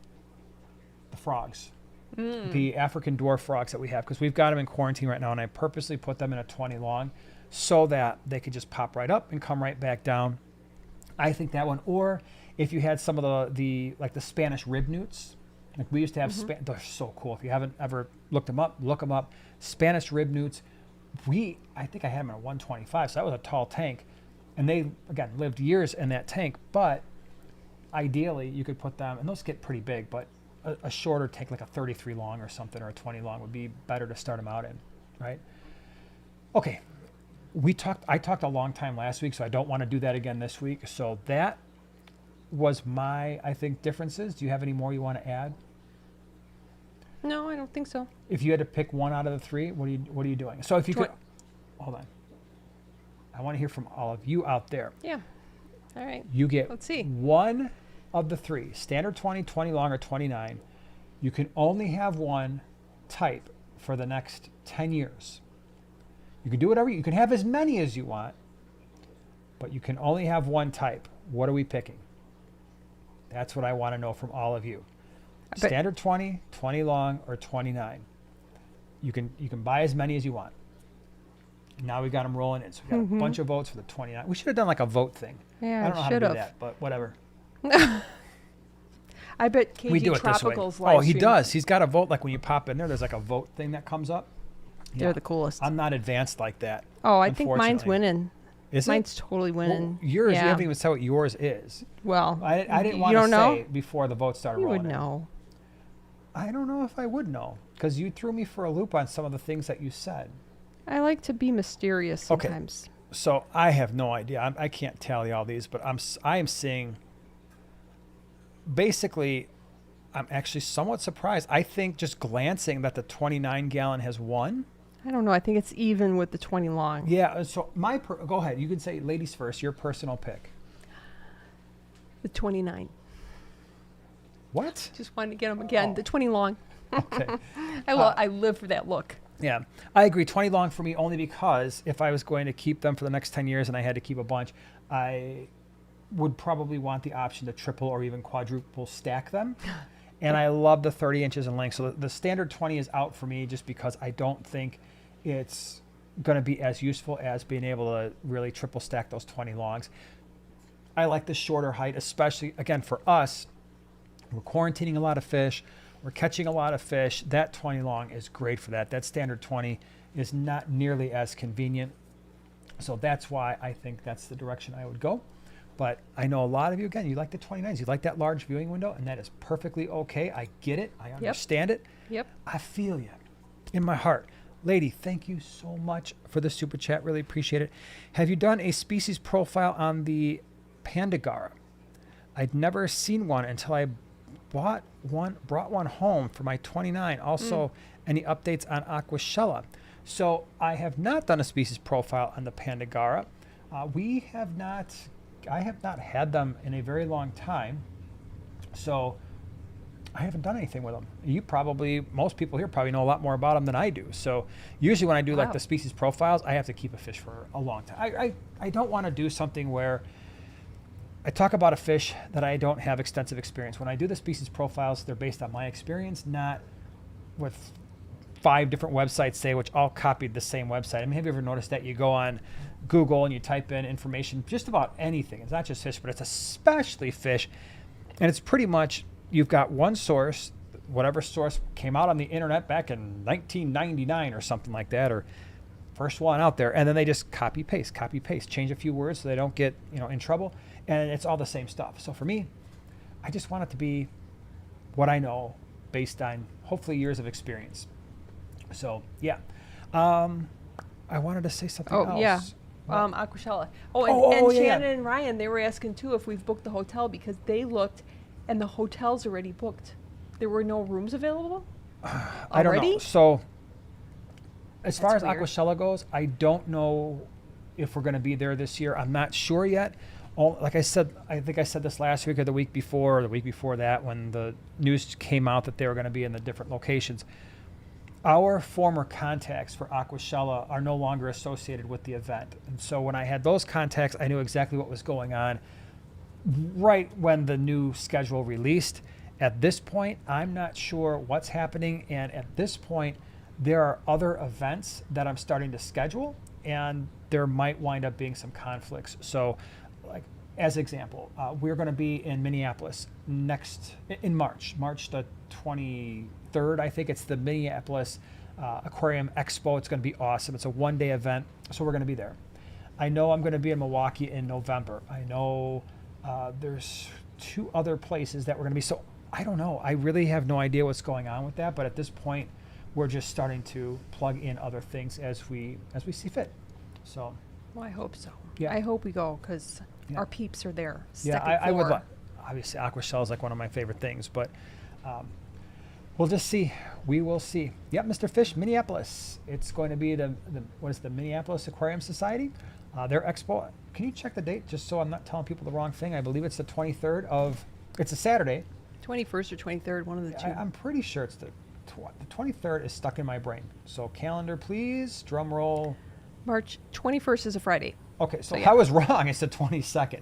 the frogs. The African dwarf frogs that we have, because we've got them in quarantine right now, and I purposely put them in a 20 long so that they could just pop right up and come right back down. I think that one, or if you had some of the like the Spanish rib newts, like we used to have, they're so cool. If you haven't ever looked them up, look them up. Spanish rib newts, I think I had them in a 125, so that was a tall tank, and they again lived years in that tank. But ideally, you could put them, and those get pretty big, but a shorter tank, like a 33 long or something, or a 20 long would be better to start them out in, right? Okay, I talked a long time last week, so I don't want to do that again this week. So that was my, I think, differences. Do you have any more you want to add? No, I don't think so. If you had to pick one out of the three, what are you doing? So if you could, hold on. I want to hear from all of you out there. Yeah. All right. You get, let's see, one of the three, standard 20, 20 long, or 29. You can only have one type for the next 10 years. You can do whatever, you can have as many as you want, but you can only have one type. What are we picking? That's what I want to know from all of you. Standard 20, 20 long, or 29. You can buy as many as you want. Now we got them rolling in. So we got a bunch of votes for the 29. We should have done like a vote thing. Yeah, I don't know how to do that, but whatever. I bet KG we do it this way. Oh, he does. He's got a vote, like when you pop in there, there's like a vote thing that comes up. They're the coolest. I'm not advanced like that. Oh, I think mine's winning. Is it? Mine's totally winning. Well, yours, you haven't even said what yours is. Well, I didn't want to say before the vote started rolling. You would know. I don't know if I would know, because you threw me for a loop on some of the things that you said. I like to be mysterious sometimes. Okay. So I have no idea. I can't tally all these, but I am seeing, basically, I'm actually somewhat surprised. I think just glancing that the 29 gallon has won. I don't know. I think it's even with the 20 long. Yeah. So go ahead. You can say ladies first. Your personal pick. The 29. What? Just wanted to get them again. Oh. The 20 long. Okay. I live for that look. Yeah, I agree. 20 long for me only because if I was going to keep them for the next 10 years and I had to keep a bunch, I would probably want the option to triple or even quadruple stack them. And I love the 30 inches in length. So the standard 20 is out for me just because I don't think it's going to be as useful as being able to really triple stack those 20 longs. I like the shorter height, especially, again, for us. We're quarantining a lot of fish. We're catching a lot of fish. That 20 long is great for that. That standard 20 is not nearly as convenient. So that's why I think that's the direction I would go. But I know a lot of you, again, you like the 29s. You like that large viewing window, and that is perfectly okay. I get it. I understand it. Yep. I feel you in my heart. Lady, thank you so much for the super chat. Really appreciate it. Have you done a species profile on the Pandagara? I'd never seen one until I brought one home for my 29. Also, any updates on Aquashella? So I have not done a species profile on the Pandagara. I have not had them in a very long time. So I haven't done anything with them. Most people here probably know a lot more about them than I do. So usually when I do like the species profiles, I have to keep a fish for a long time. I don't want to do something where I talk about a fish that I don't have extensive experience. When I do the species profiles, they're based on my experience, not what 5 different websites say, which all copied the same website. I mean, have you ever noticed that you go on Google and you type in information just about anything? It's not just fish, but it's especially fish. And it's pretty much, you've got one source, whatever source came out on the internet back in 1999 or something like that, or first one out there, and then they just copy paste, change a few words so they don't get in trouble, and it's all the same stuff. So for me, I just want it to be what I know based on hopefully years of experience. So yeah, I wanted to say something else. Oh yeah, Aquashella. Shannon and Ryan, they were asking too if we've booked the hotel because they looked, and the hotel's already booked. There were no rooms available. I don't know. So as far as weird. Aquashella goes, I don't know if we're going to be there this year. I'm not sure yet. Like I said, I think I said this last week or the week before that when the news came out that they were going to be in the different locations. Our former contacts for Aquashella are no longer associated with the event. And so when I had those contacts, I knew exactly what was going on right when the new schedule released. At this point, I'm not sure what's happening. And at this point, there are other events that I'm starting to schedule, and there might wind up being some conflicts. So, like as example, we're going to be in Minneapolis in March the 23rd. I think it's the Minneapolis Aquarium Expo. It's going to be awesome. It's a one-day event, so we're going to be there. I know I'm going to be in Milwaukee in November. I know there's 2 other places that we're going to be. So I don't know. I really have no idea what's going on with that. But at this point, we're just starting to plug in other things as we see fit. So. Well, I hope so. Yeah. I hope we go because our peeps are there. Yeah, I would like. Obviously, Aquashella is like one of my favorite things, but we'll just see. We will see. Yep, Mr. Fish, Minneapolis. It's going to be the Minneapolis Aquarium Society, their expo. Can you check the date just so I'm not telling people the wrong thing? I believe it's the 23rd of. It's a Saturday. 21st or 23rd, one of the two. I'm pretty sure it's the 23rd is stuck in my brain. So calendar, please. Drum roll. March 21st is a Friday. Okay, so I was wrong. It's the 22nd.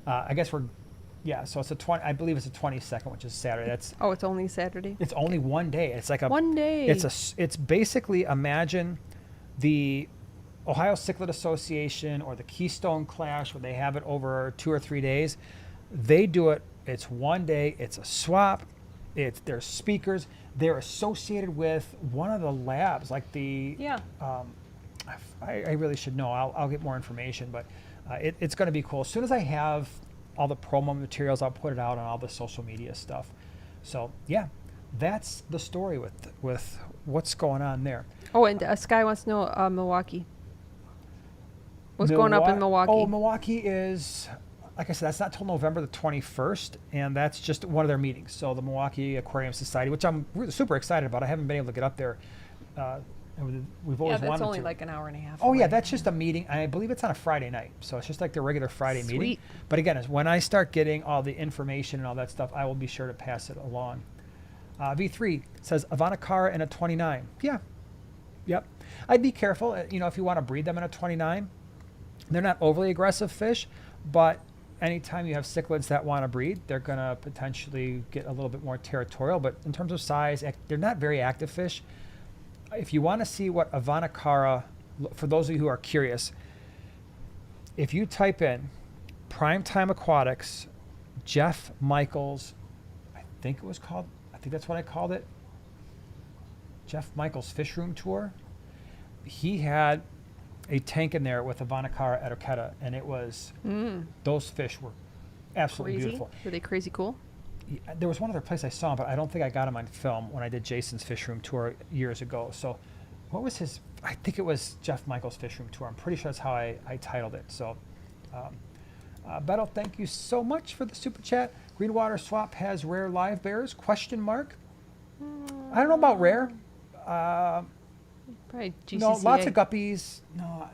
I guess so it's I believe it's the 22nd, which is Saturday. It's only Saturday? It's only one day. It's like one day. It's basically, imagine the Ohio Cichlid Association or the Keystone Clash where they have it over 2 or 3 days. They do it. It's one day. It's a swap. There's speakers. They're associated with one of the labs, like the. Yeah. I really should know. I'll get more information, but it's going to be cool. As soon as I have all the promo materials, I'll put it out on all the social media stuff. So yeah, that's the story with what's going on there. Oh, and Sky wants to know Milwaukee. What's going up in Milwaukee? Oh, Milwaukee is like I said, that's not till November the 21st, and that's just one of their meetings. So the Milwaukee Aquarium Society, which I'm really super excited about. I haven't been able to get up there. We've always Yeah, that's wanted only to. like an hour and a half. Oh yeah, away. that's just a meeting. I believe it's on a Friday night, so it's just like the regular Friday meeting. Sweet. But again, when I start getting all the information and all that stuff, I will be sure to pass it along. V3 says Avanacara in a 29. Yeah, yep. I'd be careful. If you want to breed them in a 29, they're not overly aggressive fish, but anytime you have cichlids that want to breed, they're going to potentially get a little bit more territorial. But in terms of size, they're not very active fish. If you want to see what Avanacara, for those of you who are curious, if you type in Primetime Aquatics, Jeff Michaels, I think that's what I called it, Jeff Michaels Fish Room Tour, he had a tank in there with Avanacara etiquetta, and it was, those fish were absolutely Crazy. beautiful. Were they crazy cool? There was one other place I saw him, but I don't think I got him on film when I did Jason's Fish Room Tour years ago. So what was his, I think it was Jeff Michaels Fish Room Tour. I'm pretty sure that's how I titled it. So Beto, thank you so much for the super chat. Greenwater Swap has rare live bears, question mark. I don't know about rare. Right. GCCA. No, lots of guppies. No,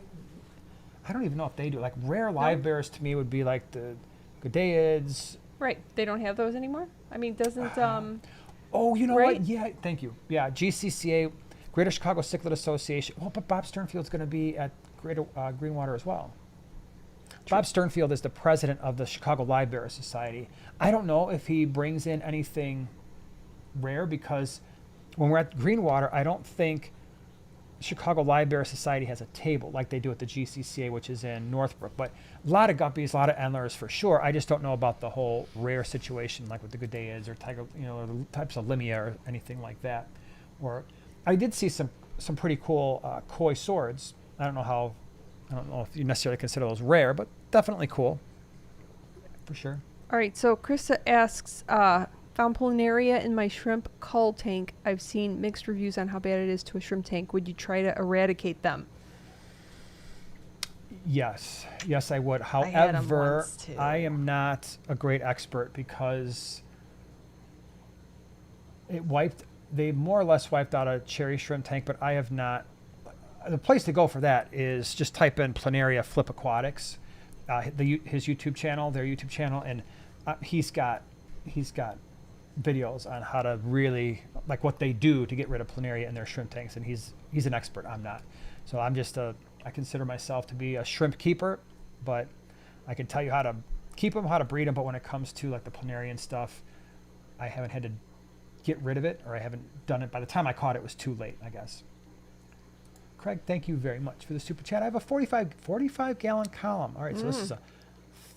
I don't even know if they do. Like rare live bears to me would be like the Godeids. Right. They don't have those anymore? I mean, doesn't Oh, you know right? what? Yeah, thank you. Yeah, GCCA, Greater Chicago Cichlid Association. Well, but Bob Sternfield's going to be at Greater Greenwater as well. Bob Sternfield is the president of the Chicago Live Bearer Society. I don't know if he brings in anything rare, because when we're at Greenwater, I don't think Chicago Live Bearer Society has a table like they do at the GCCA, which is in Northbrook. But a lot of guppies, a lot of endlers for sure. I just don't know about the whole rare situation, like with the Godeids or tiger, or the types of Limia or anything like that. Or I did see some pretty cool koi swords. I don't know if you necessarily consider those rare, but definitely cool, for sure. All right, so Krista asks, found planaria in my shrimp cull tank. I've seen mixed reviews on how bad it is to a shrimp tank. Would you try to eradicate them? Yes, I would. had 'em However, once, too. I am not a great expert, because they more or less wiped out a cherry shrimp tank, but I have not. The place to go for that is just type in Planaria Flip Aquatics, his YouTube channel, their YouTube channel, and he's got videos on how to really, like, what they do to get rid of planaria in their shrimp tanks, and he's an expert. I'm not. So I'm just I consider myself to be a shrimp keeper, but I can tell you how to keep them, how to breed them, but when it comes to like the planarian stuff, I haven't had to get rid of it, or I haven't done it. By the time I caught it, it was too late, I guess. Craig, thank you very much for the super chat. I have a 45 gallon column. All right, so this is a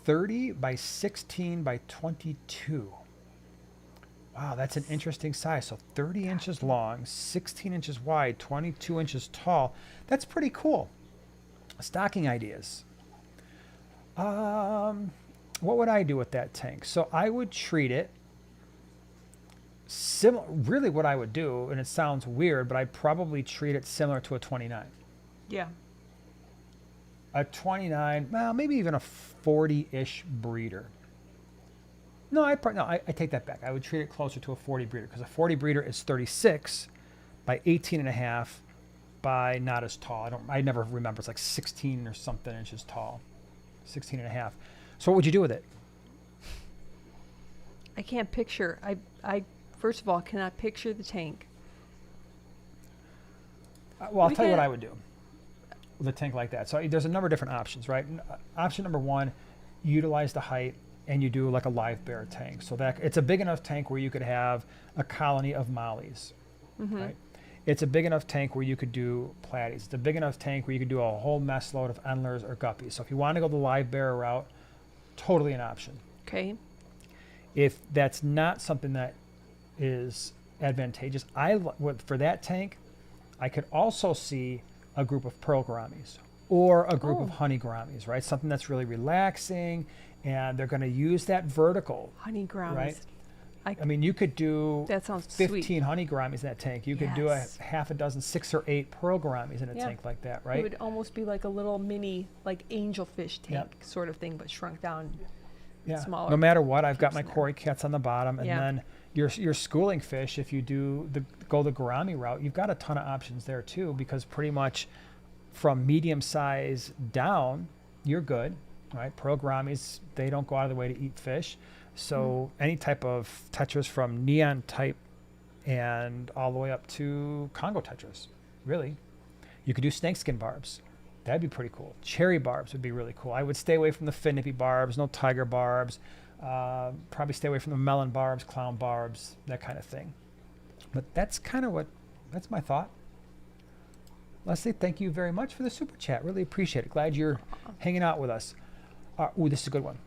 30 by 16 by 22. Wow, that's an interesting size. So 30 inches long, 16 inches wide, 22 inches tall. That's pretty cool. Stocking ideas. What would I do with that tank? So I would treat it similar. Really, what I would do, and it sounds weird, but I'd probably treat it similar to a 29. Yeah. A 29, well, maybe even a 40-ish breeder. No, I take that back. I would treat it closer to a 40 breeder, because a 40 breeder is 36 by 18 and a half by not as tall. I never remember. It's like 16 or something inches tall, 16 and a half. So what would you do with it? I can't picture. I first of all cannot picture the tank. Well, I'll tell you what I would do with a tank like that. So there's a number of different options, right? Option number one, utilize the height, and you do like a live bear tank. So that it's a big enough tank where you could have a colony of mollies, right? It's a big enough tank where you could do platies. It's a big enough tank where you could do a whole mess load of endlers or guppies. So if you want to go the live bear route, totally an option. Okay. If that's not something that is advantageous, for that tank, I could also see a group of pearl gouramis or a group of honey gouramis, right? Something that's really relaxing, and they're going to use that vertical. Honey gouramis. Right? I mean, you could do that sounds 15 sweet. Honey gouramis in that tank. You could do a half a dozen, 6 or 8 pearl gouramis in a tank like that, right? It would almost be like a little mini, like angelfish tank sort of thing, but shrunk down. Yeah. smaller. No matter what, I've got keeps my in there. cory cats on the bottom, and Yeah. then your schooling fish. If you go the gourami route, you've got a ton of options there too, because pretty much from medium size down, you're good, right? Pearl gouramis, they don't go out of the way to eat fish, so any type of tetras from neon type and all the way up to Congo tetras, really. You could do snakeskin barbs. That'd be pretty cool. Cherry barbs would be really cool. I would stay away from the fin nippy barbs, no tiger barbs. Probably stay away from the melon barbs, clown barbs, that kind of thing. But that's that's my thought. Leslie, thank you very much for the super chat. Really appreciate it. Glad you're hanging out with us. This is a good one.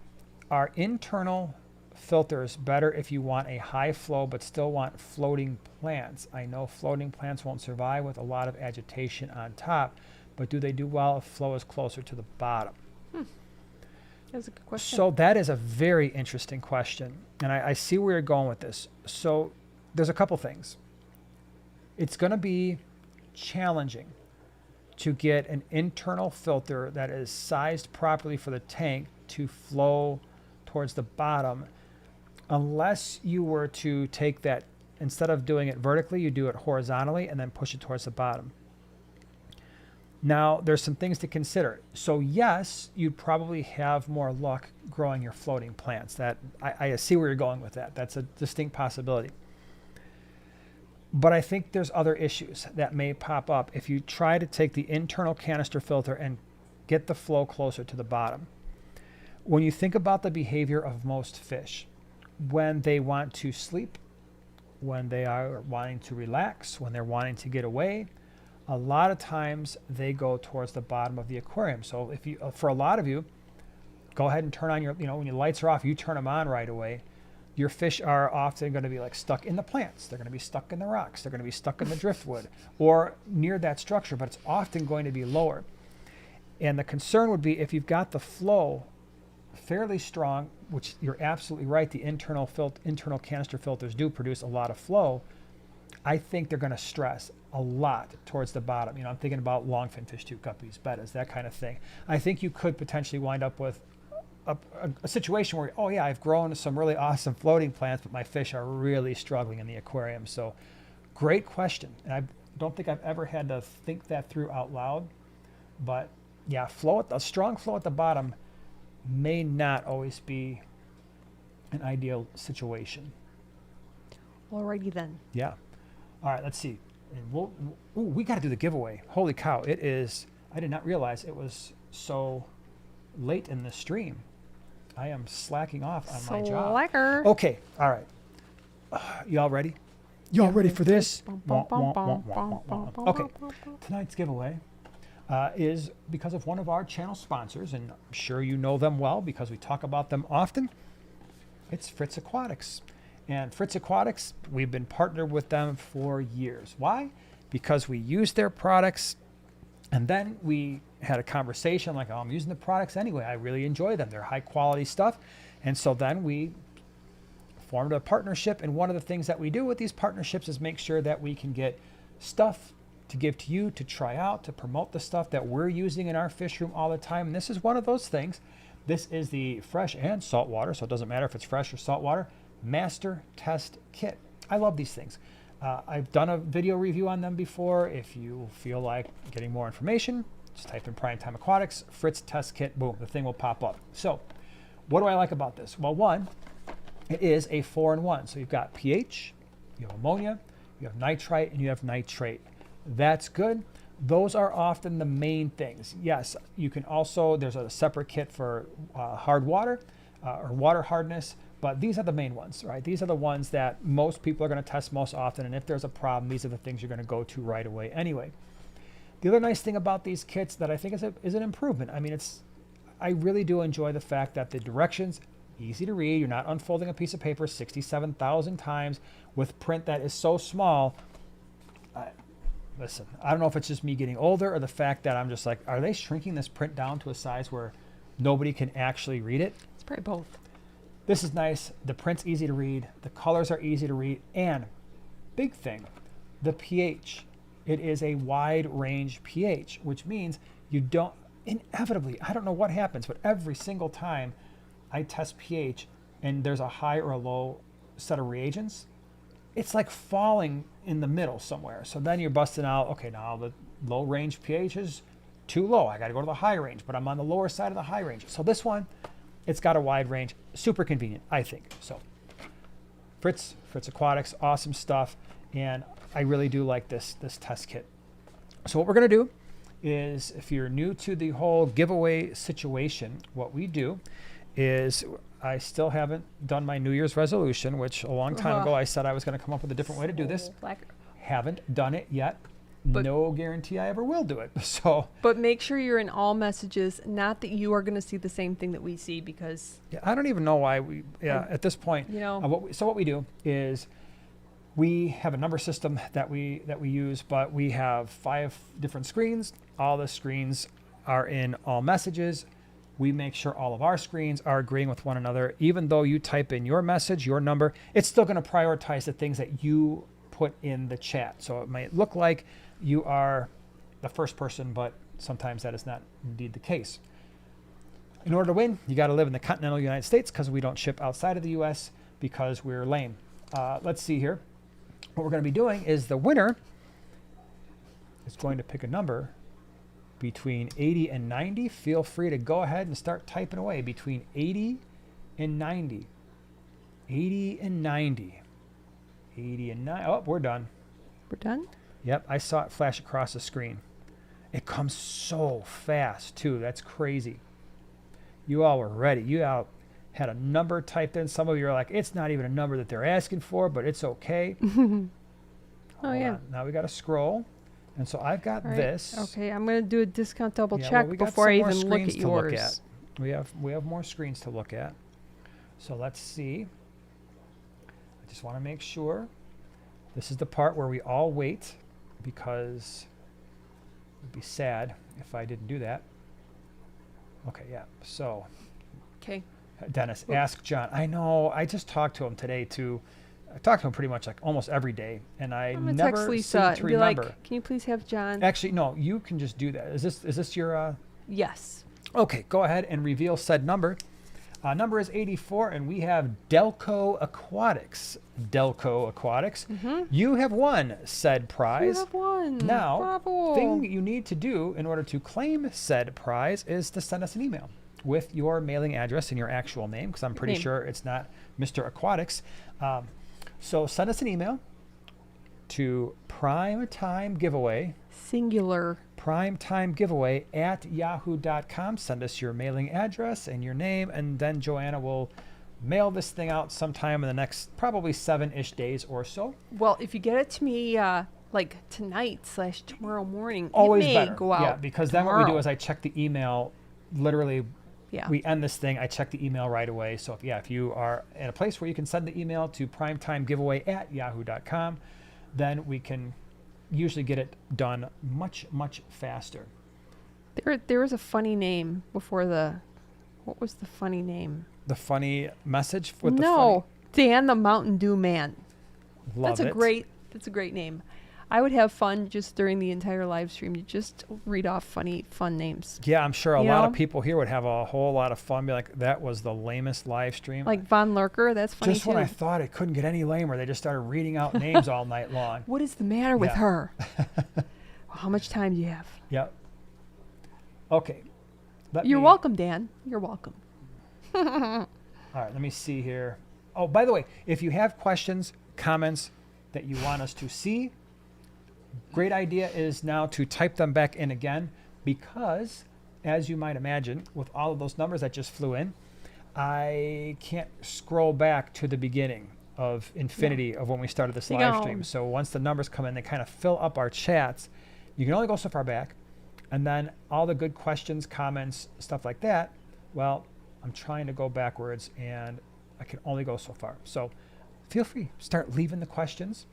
Are internal filters better if you want a high flow but still want floating plants? I know floating plants won't survive with a lot of agitation on top, but do they do well if flow is closer to the bottom? That's a good question. So that is a very interesting question, and I see where you're going with this. So there's a couple things. It's going to be challenging to get an internal filter that is sized properly for the tank to flow towards the bottom, unless you were to take that, instead of doing it vertically, you do it horizontally and then push it towards the bottom. Now, there's some things to consider. So yes, you'd probably have more luck growing your floating plants. That I see where you're going with that. That's a distinct possibility. But I think there's other issues that may pop up if you try to take the internal canister filter and get the flow closer to the bottom. When you think about the behavior of most fish, when they want to sleep, when they are wanting to relax, when they're wanting to get away, a lot of times they go towards the bottom of the aquarium. So if you, for a lot of you, go ahead and turn on your, when your lights are off, you turn them on right away. Your fish are often going to be like stuck in the plants. They're going to be stuck in the rocks. They're going to be stuck in the driftwood or near that structure, but it's often going to be lower. And the concern would be if you've got the flow fairly strong, which you're absolutely right, the internal canister filters do produce a lot of flow. I think they're going to stress a lot towards the bottom. I'm thinking about longfin fish too, guppies, bettas, that kind of thing. I think you could potentially wind up with a situation where, oh yeah, I've grown some really awesome floating plants, but my fish are really struggling in the aquarium. So great question. And I don't think I've ever had to think that through out loud, but yeah, a strong flow at the bottom may not always be an ideal situation. Alrighty then. Yeah. All right, let's see. And we got to do the giveaway. Holy cow. It is, I did not realize it was so late in the stream. I am slacking off on my job. Slacker. Okay. All right. Y'all ready? Y'all ready for this? Okay. Tonight's giveaway is because of one of our channel sponsors, and I'm sure you know them well because we talk about them often. It's Fritz Aquatics. And Fritz Aquatics, we've been partnered with them for years. Why? Because we use their products, and then we had a conversation like, oh, I'm using the products anyway. I really enjoy them. They're high quality stuff. And so then we formed a partnership, and one of the things that we do with these partnerships is make sure that we can get stuff to give to you, to try out, to promote the stuff that we're using in our fish room all the time. And this is one of those things. This is the fresh and salt water, so it doesn't matter if it's fresh or salt water, Master Test Kit. I love these things. I've done a video review on them before. If you feel like getting more information, just type in Primetime Aquatics, Fritz Test Kit, boom, the thing will pop up. So what do I like about this? Well, one, it is a 4-in-1. So you've got pH, you have ammonia, you have nitrite, and you have nitrate. That's good. Those are often the main things. Yes, you can also, there's a separate kit for hard water or water hardness, but these are the main ones, right? These are the ones that most people are going to test most often, and if there's a problem, these are the things you're going to go to right away anyway. The other nice thing about these kits that I think is an improvement, I really do enjoy the fact that the directions, easy to read, you're not unfolding a piece of paper 67,000 times with print that is so small. Listen, I don't know if it's just me getting older or the fact that I'm just like, are they shrinking this print down to a size where nobody can actually read it? It's probably both. This is nice. The print's easy to read. The colors are easy to read. And big thing, the pH. It is a wide range pH, which means you don't, inevitably, I don't know what happens, but every single time I test pH and there's a high or a low set of reagents, it's like falling in the middle somewhere. So then you're busting out, okay, now the low range pH is too low. I got to go to the high range, but I'm on the lower side of the high range. So this one, it's got a wide range. Super convenient, I think. So Fritz Aquatics, awesome stuff. And I really do like this test kit. So what we're going to do is, if you're new to the whole giveaway situation, what we do is, I still haven't done my New Year's resolution, which a long time ago I said I was going to come up with a different way to do this. Haven't done it yet. But no guarantee I ever will do it. So, but make sure you're in all messages. Not that you are going to see the same thing that we see, because yeah, I don't even know why we. Yeah, at this point, you know. What we do is, we have a number system that we use, but we have 5 different screens. All the screens are in all messages. We make sure all of our screens are agreeing with one another. Even though you type in your message, your number, it's still going to prioritize the things that you put in the chat. So it might look like you are the first person, but sometimes that is not indeed the case. In order to win, you got to live in the continental United States, because we don't ship outside of the U.S. because we're lame. Let's see here. What we're going to be doing is, the winner is going to pick a number between 80 and 90. Feel free to go ahead and start typing away. Between 80 and 90. 80 and 90. 80 and 90. Oh, we're done. We're done? Yep, I saw it flash across the screen. It comes so fast, too. That's crazy. You all were ready. You all had a number typed in. Some of you are like, it's not even a number that they're asking for, but it's okay. Oh, yeah. On. Now we got to scroll. And so I've got this. Okay, I'm going to do a discount double Yeah, check well, we got before I some more even look screens at to look yours. at. We have more screens to look at. So let's see. I just want to make sure. This is the part where we all wait, because it would be sad if I didn't do that. Okay, yeah. So, Okay. Dennis, ask John. I know. I just talked to him today too. I talk to him pretty much like almost every day, and I I'm gonna never text seem Lisa to and be remember. like, "Can you please have John?" Actually, no. You can just do that. Is this your? Yes. Okay, go ahead and reveal said number. Number is 84, and we have Delco Aquatics. Delco Aquatics. You have won said prize. You have won. Now, Bravo. thing you need to do in order to claim said prize is to send us an email with your mailing address and your actual name, because I'm pretty Name. sure it's not Mr. Aquatics. So send us an email to primetimegiveaway, Singular. primetimegiveaway at yahoo.com. Send us your mailing address and your name, and then Joanna will mail this thing out sometime in the next probably 7-ish days or so. Well, if you get it to me like tonight/tomorrow morning, Always it may better. go out. Yeah, because then what we do tomorrow. is I check the email literally. Yeah. We end this thing, I check the email right away. So if you are in a place where you can send the email to primetimegiveaway at yahoo.com, then we can usually get it done much, much faster. There was a funny name before the. What was the funny name? The funny message with No, Dan the Mountain Dew Man. the funny. Love That's it. a great name. I would have fun just during the entire live stream to just read off fun names. Yeah, I'm sure a You lot know? of people here would have a whole lot of fun. Be like, that was the lamest live stream. Like Von Lurker, that's funny just too. when I thought it couldn't get any lamer, they just started reading out names all night long. What is the matter with Yeah. her? How much time do you have? Yep. Okay. You're welcome, Dan. You're welcome. All right, let me see here. Oh, by the way, if you have questions, comments that you want us to see, great idea is now to type them back in again, because, as you might imagine, with all of those numbers that just flew in, I can't scroll back to the beginning of infinity of when we started this live stream. So once the numbers come in, they kind of fill up our chats. You can only go so far back. And then all the good questions, comments, stuff like that, well, I'm trying to go backwards, and I can only go so far. So feel free, start leaving the questions.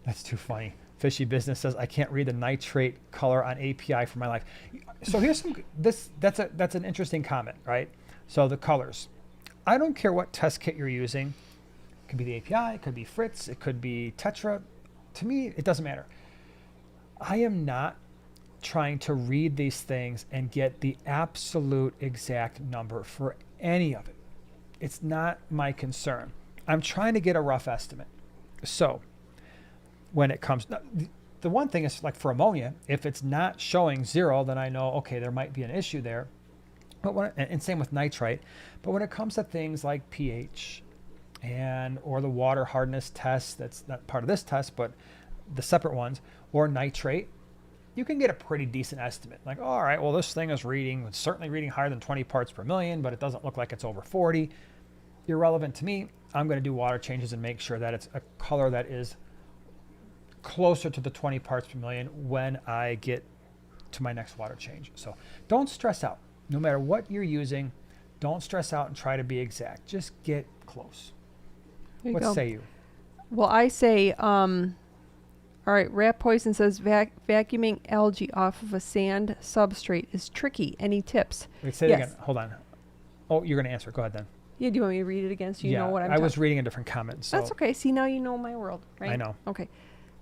That's too funny. Fishy Business says, I can't read the nitrate color on API for my life. So here's that's an interesting comment, right? So the colors. I don't care what test kit you're using. It could be the API, it could be Fritz, it could be Tetra. To me, it doesn't matter. I am not trying to read these things and get the absolute exact number for any of it. It's not my concern. I'm trying to get a rough estimate. So when it comes, the one thing is like for ammonia, if it's not showing 0, then I know, okay, there might be an issue there. But and same with nitrite. But when it comes to things like pH or the water hardness test, that's not part of this test, but the separate ones, or nitrate, you can get a pretty decent estimate. Like, all right, well, this thing is it's certainly reading higher than 20 parts per million, but it doesn't look like it's over 40. Irrelevant to me. I'm going to do water changes and make sure that it's a color that is closer to the 20 parts per million when I get to my next water change. So don't stress out. No matter what you're using, don't stress out and try to be exact. Just get close. What say you? Well, I say, all right, Rat Poison says vacuuming algae off of a sand substrate is tricky. Any tips? Wait, say it again. Hold on. Oh, you're going to answer. Go ahead then. Yeah, do you want me to read it again so you know what I'm I was reading a different comment. So that's okay. See, now you know my world, right? I know. Okay.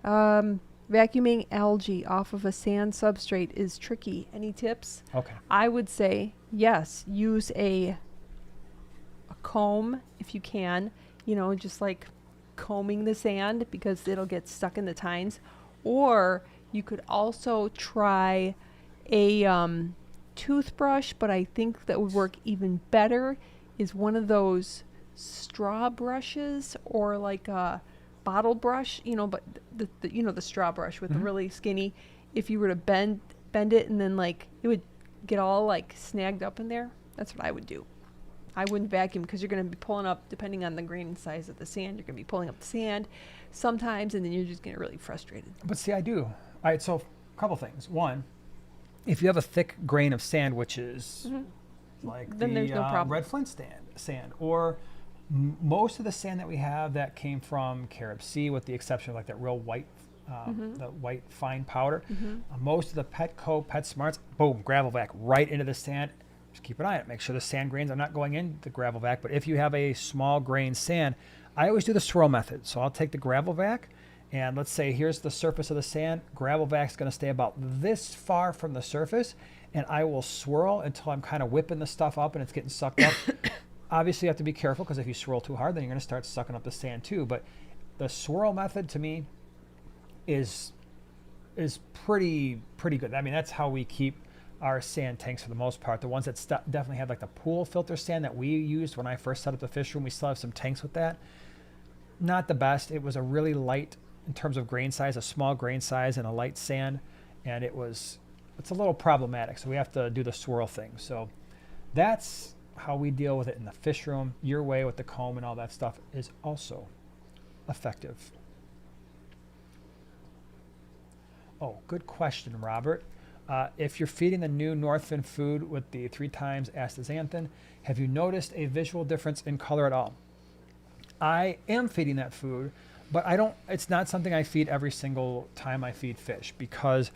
Vacuuming algae off of a sand substrate is tricky. Any tips? Okay. I would say, yes, use a comb if you can, just like combing the sand because it'll get stuck in the tines. Or you could also try a toothbrush, but I think that would work even better is one of those straw brushes or like a bottle brush, but the straw brush with the really skinny. If you were to bend it and then like it would get all like snagged up in there, that's what I would do. I wouldn't vacuum because you're going to be pulling up, depending on the grain and size of the sand, you're going to be pulling up the sand sometimes, and then you're just getting really frustrated. But see, I do. All right, so a couple things. One, if you have a thick grain of sand, which is like then there's no problem. red flint sand, or most of the sand that we have that came from Carib Sea, with the exception of like that real white, the white fine powder. Most of the Petco, PetSmarts, boom, gravel vac right into the sand. Just keep an eye on it. Make sure the sand grains are not going in the gravel vac. But if you have a small grain sand, I always do the swirl method. So I'll take the gravel vac, and let's say here's the surface of the sand. Gravel vac is going to stay about this far from the surface, and I will swirl until I'm kind of whipping the stuff up and it's getting sucked up. Obviously, you have to be careful because if you swirl too hard, then you're going to start sucking up the sand too. But the swirl method to me is pretty good. I mean, that's how we keep our sand tanks for the most part. The ones that definitely have like the pool filter sand that we used when I first set up the fish room, we still have some tanks with that. Not the best. It was a really light, in terms of grain size, a small grain size and a light sand, and it's a little problematic. So we have to do the swirl thing. So that's how we deal with it in the fish room. Your way with the comb and all that stuff is also effective. Oh, good question, Robert. If you're feeding the new Northfin food with the 3 times astaxanthin, have you noticed a visual difference in color at all? I am feeding that food, but it's not something I feed every single time I feed fish, because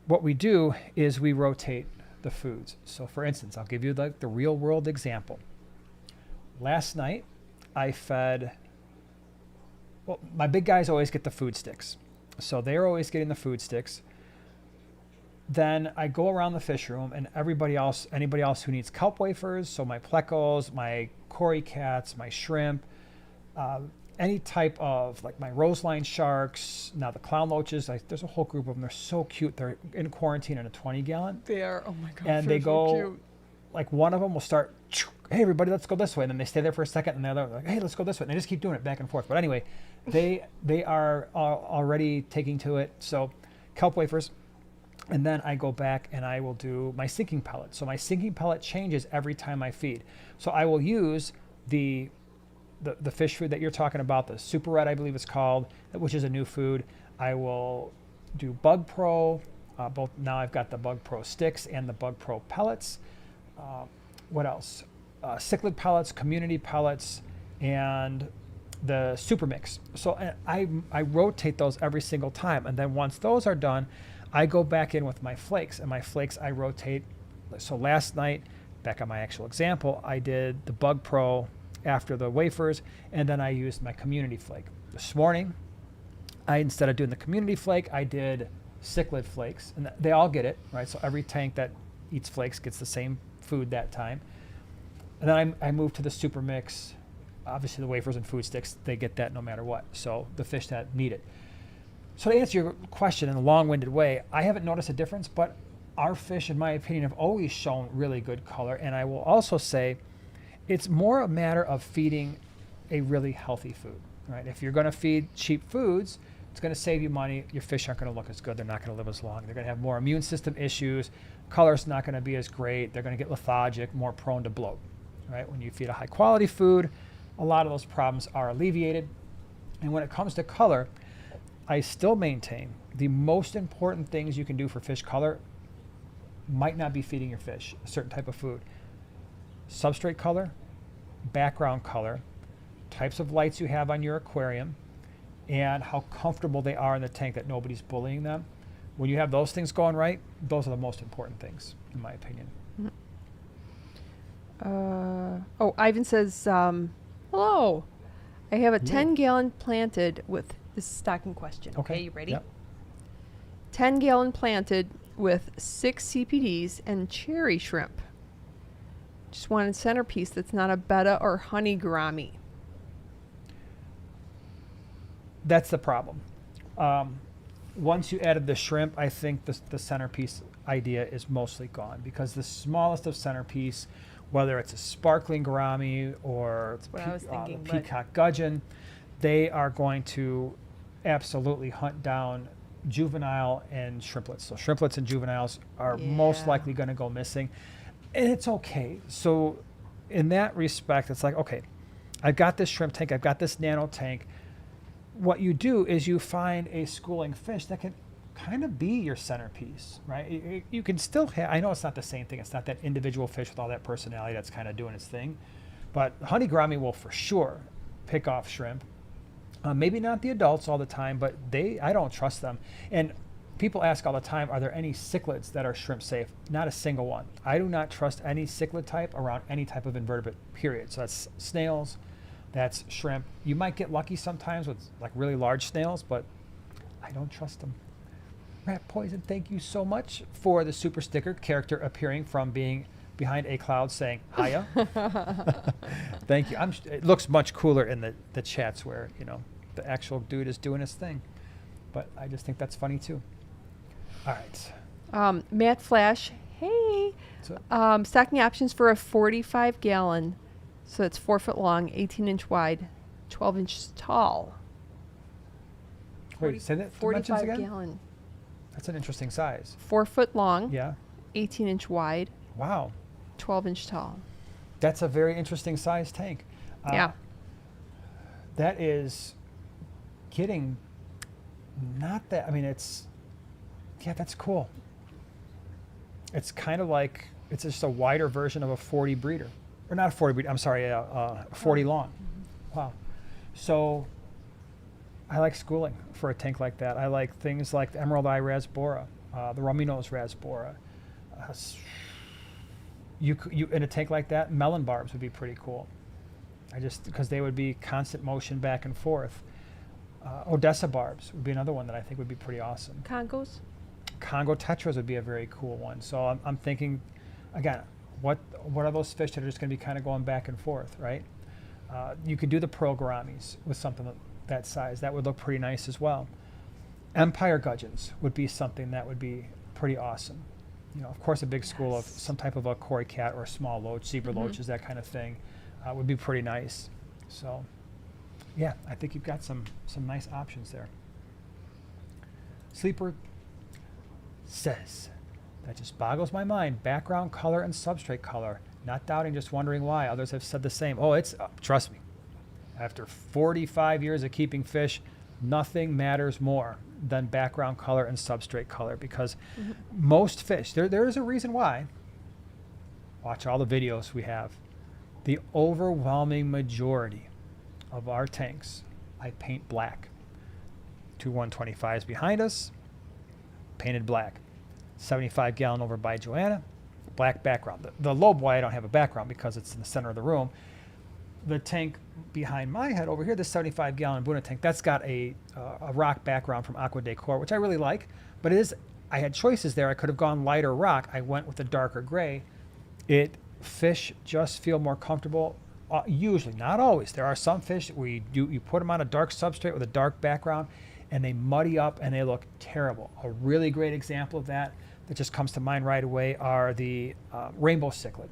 what we do is we rotate the foods. So for instance, I'll give you the real world example. Last night I fed, my big guys always get the food sticks. So they're always getting the food sticks. Then I go around the fish room, and anybody else who needs kelp wafers, so my plecos, my cory cats, my shrimp, any type of like my roseline sharks, now the clown loaches, there's a whole group of them. They're so cute. They're in quarantine in a 20-gallon. They are. Oh my God. And they go, so cute. Like one of them will start, hey everybody, let's go this way. And then they stay there for a second, and the other like, hey, let's go this way. And they just keep doing it back and forth. But anyway, they are already taking to it. So kelp wafers. And then I go back and I will do my sinking pellet. So my sinking pellet changes every time I feed. So I will use the fish food that you're talking about, the Super Red, I believe it's called, which is a new food. I will do Bug Pro. Both now I've got the Bug Pro sticks and the Bug Pro pellets. What else? Cichlid pellets, community pellets, and the Super Mix. So I rotate those every single time. And then once those are done, I go back in with my flakes, and my flakes I rotate. So last night, back on my actual example, I did the Bug Pro after the wafers, and then I used my community flake. This morning, instead of doing the community flake, I did cichlid flakes, and they all get it, right? So every tank that eats flakes gets the same food that time. And then I moved to the super mix. Obviously, the wafers and food sticks, they get that no matter what. So the fish that need it. So to answer your question in a long-winded way, I haven't noticed a difference, but our fish, in my opinion, have always shown really good color. And I will also say it's more a matter of feeding a really healthy food, right? If you're going to feed cheap foods, it's going to save you money. Your fish aren't going to look as good. They're not going to live as long. They're going to have more immune system issues. Color's not going to be as great. They're going to get lethargic, more prone to bloat, right? When you feed a high-quality food, a lot of those problems are alleviated. And when it comes to color, I still maintain the most important things you can do for fish color might not be feeding your fish a certain type of food. Substrate color, background color, types of lights you have on your aquarium, and how comfortable they are in the tank, that nobody's bullying them. When you have those things going right, those are the most important things, in my opinion. Ivan says, hello. I have a 10-gallon planted with, this is stocking question. Okay, you ready? Yep. 10-gallon planted with 6 CPDs and cherry shrimp. Just wanted centerpiece that's not a betta or honey gourami. That's the problem. Once you added the shrimp, I think the centerpiece idea is mostly gone, because the smallest of centerpiece, whether it's a sparkling gourami or peacock gudgeon, they are going to absolutely hunt down juvenile and shrimplets. So shrimplets and juveniles are most likely going to go missing, and it's okay. So in that respect, it's like, okay, I've got this shrimp tank, I've got this nano tank. What you do is you find a schooling fish that can kind of be your centerpiece, right? You can still have, I know it's not the same thing, it's not that individual fish with all that personality that's kind of doing its thing, but honey gourami will for sure pick off shrimp. Maybe not the adults all the time, but I don't trust them. And people ask all the time, are there any cichlids that are shrimp safe? Not a single one. I do not trust any cichlid type around any type of invertebrate, period. So that's snails, that's shrimp. You might get lucky sometimes with like really large snails, but I don't trust them. Rat Poison, thank you so much for the super sticker, character appearing from being behind a cloud saying hiya. Thank you. It looks much cooler in the chats where, the actual dude is doing his thing. But I just think that's funny too. All right. Matt Flash, hey. Stocking options for a 45-gallon. So it's 4 foot long, 18-inch wide, 12 inches tall. Wait, say that dimensions again? 45-gallon. That's an interesting size. 4 foot long. Yeah. 18-inch wide. Wow. 12-inch tall. That's a very interesting size tank. Yeah. That is getting not that. I mean, that's cool. It's kind of like, it's just a wider version of a 40 breeder. Or not a 40 breeder, I'm sorry, a 40 long. Mm-hmm. Wow. So I like schooling for a tank like that. I like things like the Emerald Eye Rasbora, the Rummy Nose Rasbora. You in a tank like that, melon barbs would be pretty cool. Because they would be constant motion back and forth. Odessa barbs would be another one that I think would be pretty awesome. Congos? Congo tetras would be a very cool one. So I'm thinking, again, what are those fish that are just going to be kind of going back and forth, right? You could do the pearl gouramis with something that size. That would look pretty nice as well. Empire gudgeons would be something that would be pretty awesome. Of course, a big school of some type of a cory cat or a small loach, zebra loaches, that kind of thing, would be pretty nice. So, yeah, I think you've got some nice options there. Sleeper says, that just boggles my mind. Background color and substrate color. Not doubting, just wondering why. Others have said the same. Oh, trust me. After 45 years of keeping fish, nothing matters more than background color and substrate color, because most fish, there is a reason why. Watch all the videos we have. The overwhelming majority of our tanks, I paint black. 2 125s behind us, painted black. 75-gallon over by Joanna, black background. The low boy, I don't have a background because it's in the center of the room. The tank behind my head over here, the 75-gallon Buna tank, that's got a rock background from Aqua Decor, which I really like, But it is, I had choices there. I could have gone lighter rock. I went with a darker gray. Fish just feel more comfortable. Usually, not always. There are some fish where you put them on a dark substrate with a dark background and they muddy up and they look terrible. A really great example of that just comes to mind right away are the rainbow cichlid.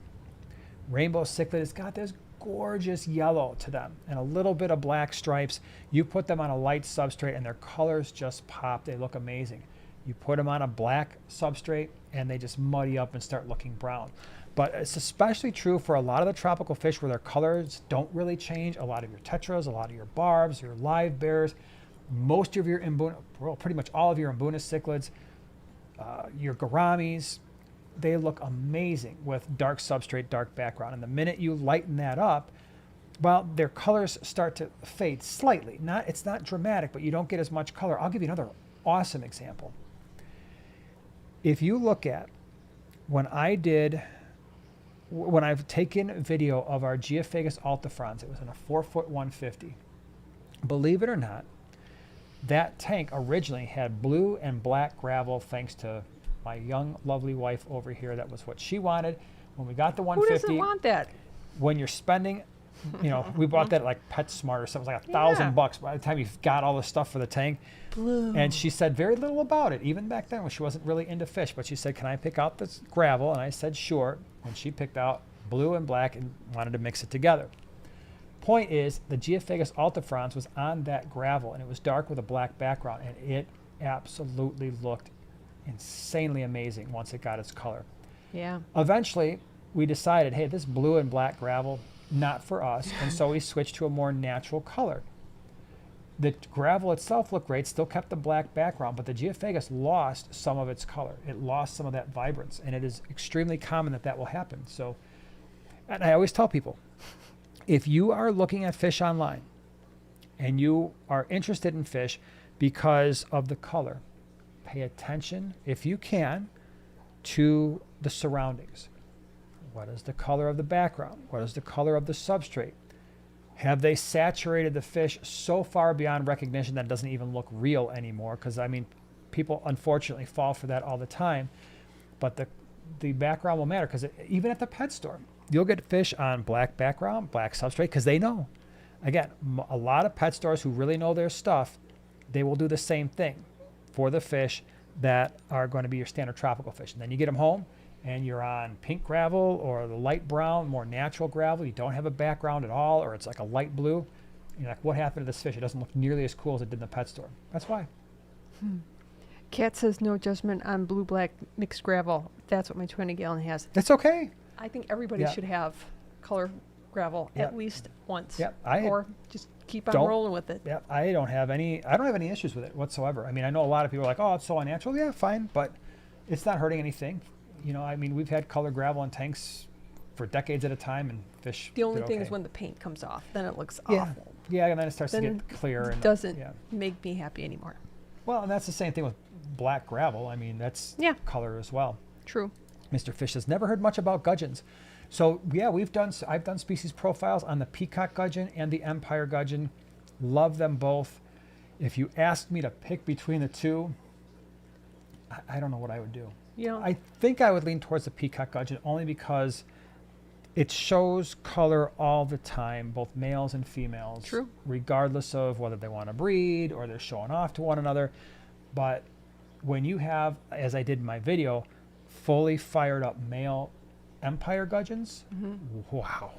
Rainbow cichlid has got this gorgeous yellow to them and a little bit of black stripes. You put them on a light substrate and their colors just pop. They look amazing. You put them on a black substrate and they just muddy up and start looking brown. But it's especially true for a lot of the tropical fish where their colors don't really change. A lot of your tetras, a lot of your barbs, your live bears, most of your pretty much all of your Mbuna cichlids, your gouramis, they look amazing with dark substrate, dark background. And the minute you lighten that up, well, their colors start to fade slightly. It's not dramatic, but you don't get as much color. I'll give you another awesome example. If you look at when I've taken video of our Geophagus altifrons, it was in a 4-foot 150. Believe it or not, that tank originally had blue and black gravel thanks to my young, lovely wife over here. That was what she wanted. When we got the 150. Who doesn't want that? When you're spending, we bought that at like PetSmart or something, like $1,000 by the time you've got all the stuff for the tank. Blue. And she said very little about it, even back then when she wasn't really into fish. But she said, can I pick out this gravel? And I said, sure. And she picked out blue and black and wanted to mix it together. Point is, the Geophagus altifrons was on that gravel, and it was dark with a black background, and it absolutely looked insanely amazing once it got its color. Yeah. Eventually, we decided, hey, this blue and black gravel, not for us, and so we switched to a more natural color. The gravel itself looked great, still kept the black background, but the Geophagus lost some of its color. It lost some of that vibrance, and it is extremely common that will happen. So, and I always tell people, if you are looking at fish online and you are interested in fish because of the color, pay attention, if you can, to the surroundings. What is the color of the background? What is the color of the substrate? Have they saturated the fish so far beyond recognition that it doesn't even look real anymore? Because, I mean, people unfortunately fall for that all the time. But the background will matter, because even at the pet store, you'll get fish on black background, black substrate, because they know. Again, a lot of pet stores who really know their stuff, they will do the same thing for the fish that are going to be your standard tropical fish. And then you get them home, and you're on pink gravel or the light brown, more natural gravel. You don't have a background at all, or it's like a light blue. You're like, what happened to this fish? It doesn't look nearly as cool as it did in the pet store. That's why. Kat says no judgment on blue-black mixed gravel. That's what my 20-gallon has. That's okay. I think everybody should have color gravel at least once. Or just keep on rolling with it. I don't have any issues with it whatsoever. I mean, I know a lot of people are like, oh, it's so unnatural. Yeah, fine, but it's not hurting anything. I mean, we've had color gravel in tanks for decades at a time, and fish. The only thing is when the paint comes off, then it looks awful. Yeah, and then it starts to get clear. It doesn't make me happy anymore. Well, and that's the same thing with black gravel. I mean, that's color as well. True. Mr. Fish has never heard much about gudgeons. So yeah, I've done species profiles on the peacock gudgeon and the empire gudgeon. Love them both. If you asked me to pick between the two, I don't know what I would do. I think I would lean towards the peacock gudgeon only because it shows color all the time, both males and females. True. Regardless of whether they want to breed or they're showing off to one another. But when you have, as I did in my video, fully fired up male empire gudgeons, wow,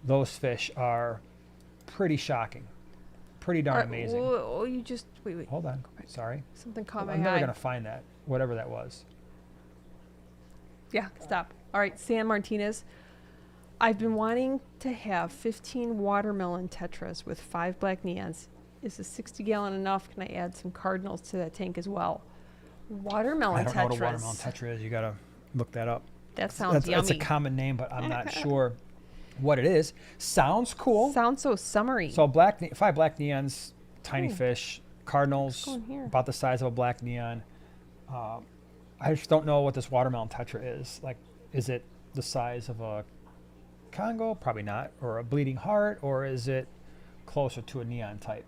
those fish are pretty shocking, pretty darn amazing. Oh, you just wait. Hold on, sorry. Something caught my eye. I'm never gonna find that, whatever that was. Yeah, stop. All right, San Martinez. I've been wanting to have 15 watermelon tetras with 5 black neons. Is a 60-gallon enough? Can I add some cardinals to that tank as well? Watermelon tetras. I don't know what a watermelon tetra is. You gotta look that up. That sounds yummy. That's a common name, but I'm not sure what it is. Sounds cool. Sounds so summery. So 5 black neons, tiny fish, cardinals, about the size of a black neon. I just don't know what this watermelon tetra is. Like, is it the size of a Congo? Probably not. Or a bleeding heart? Or is it closer to a neon type?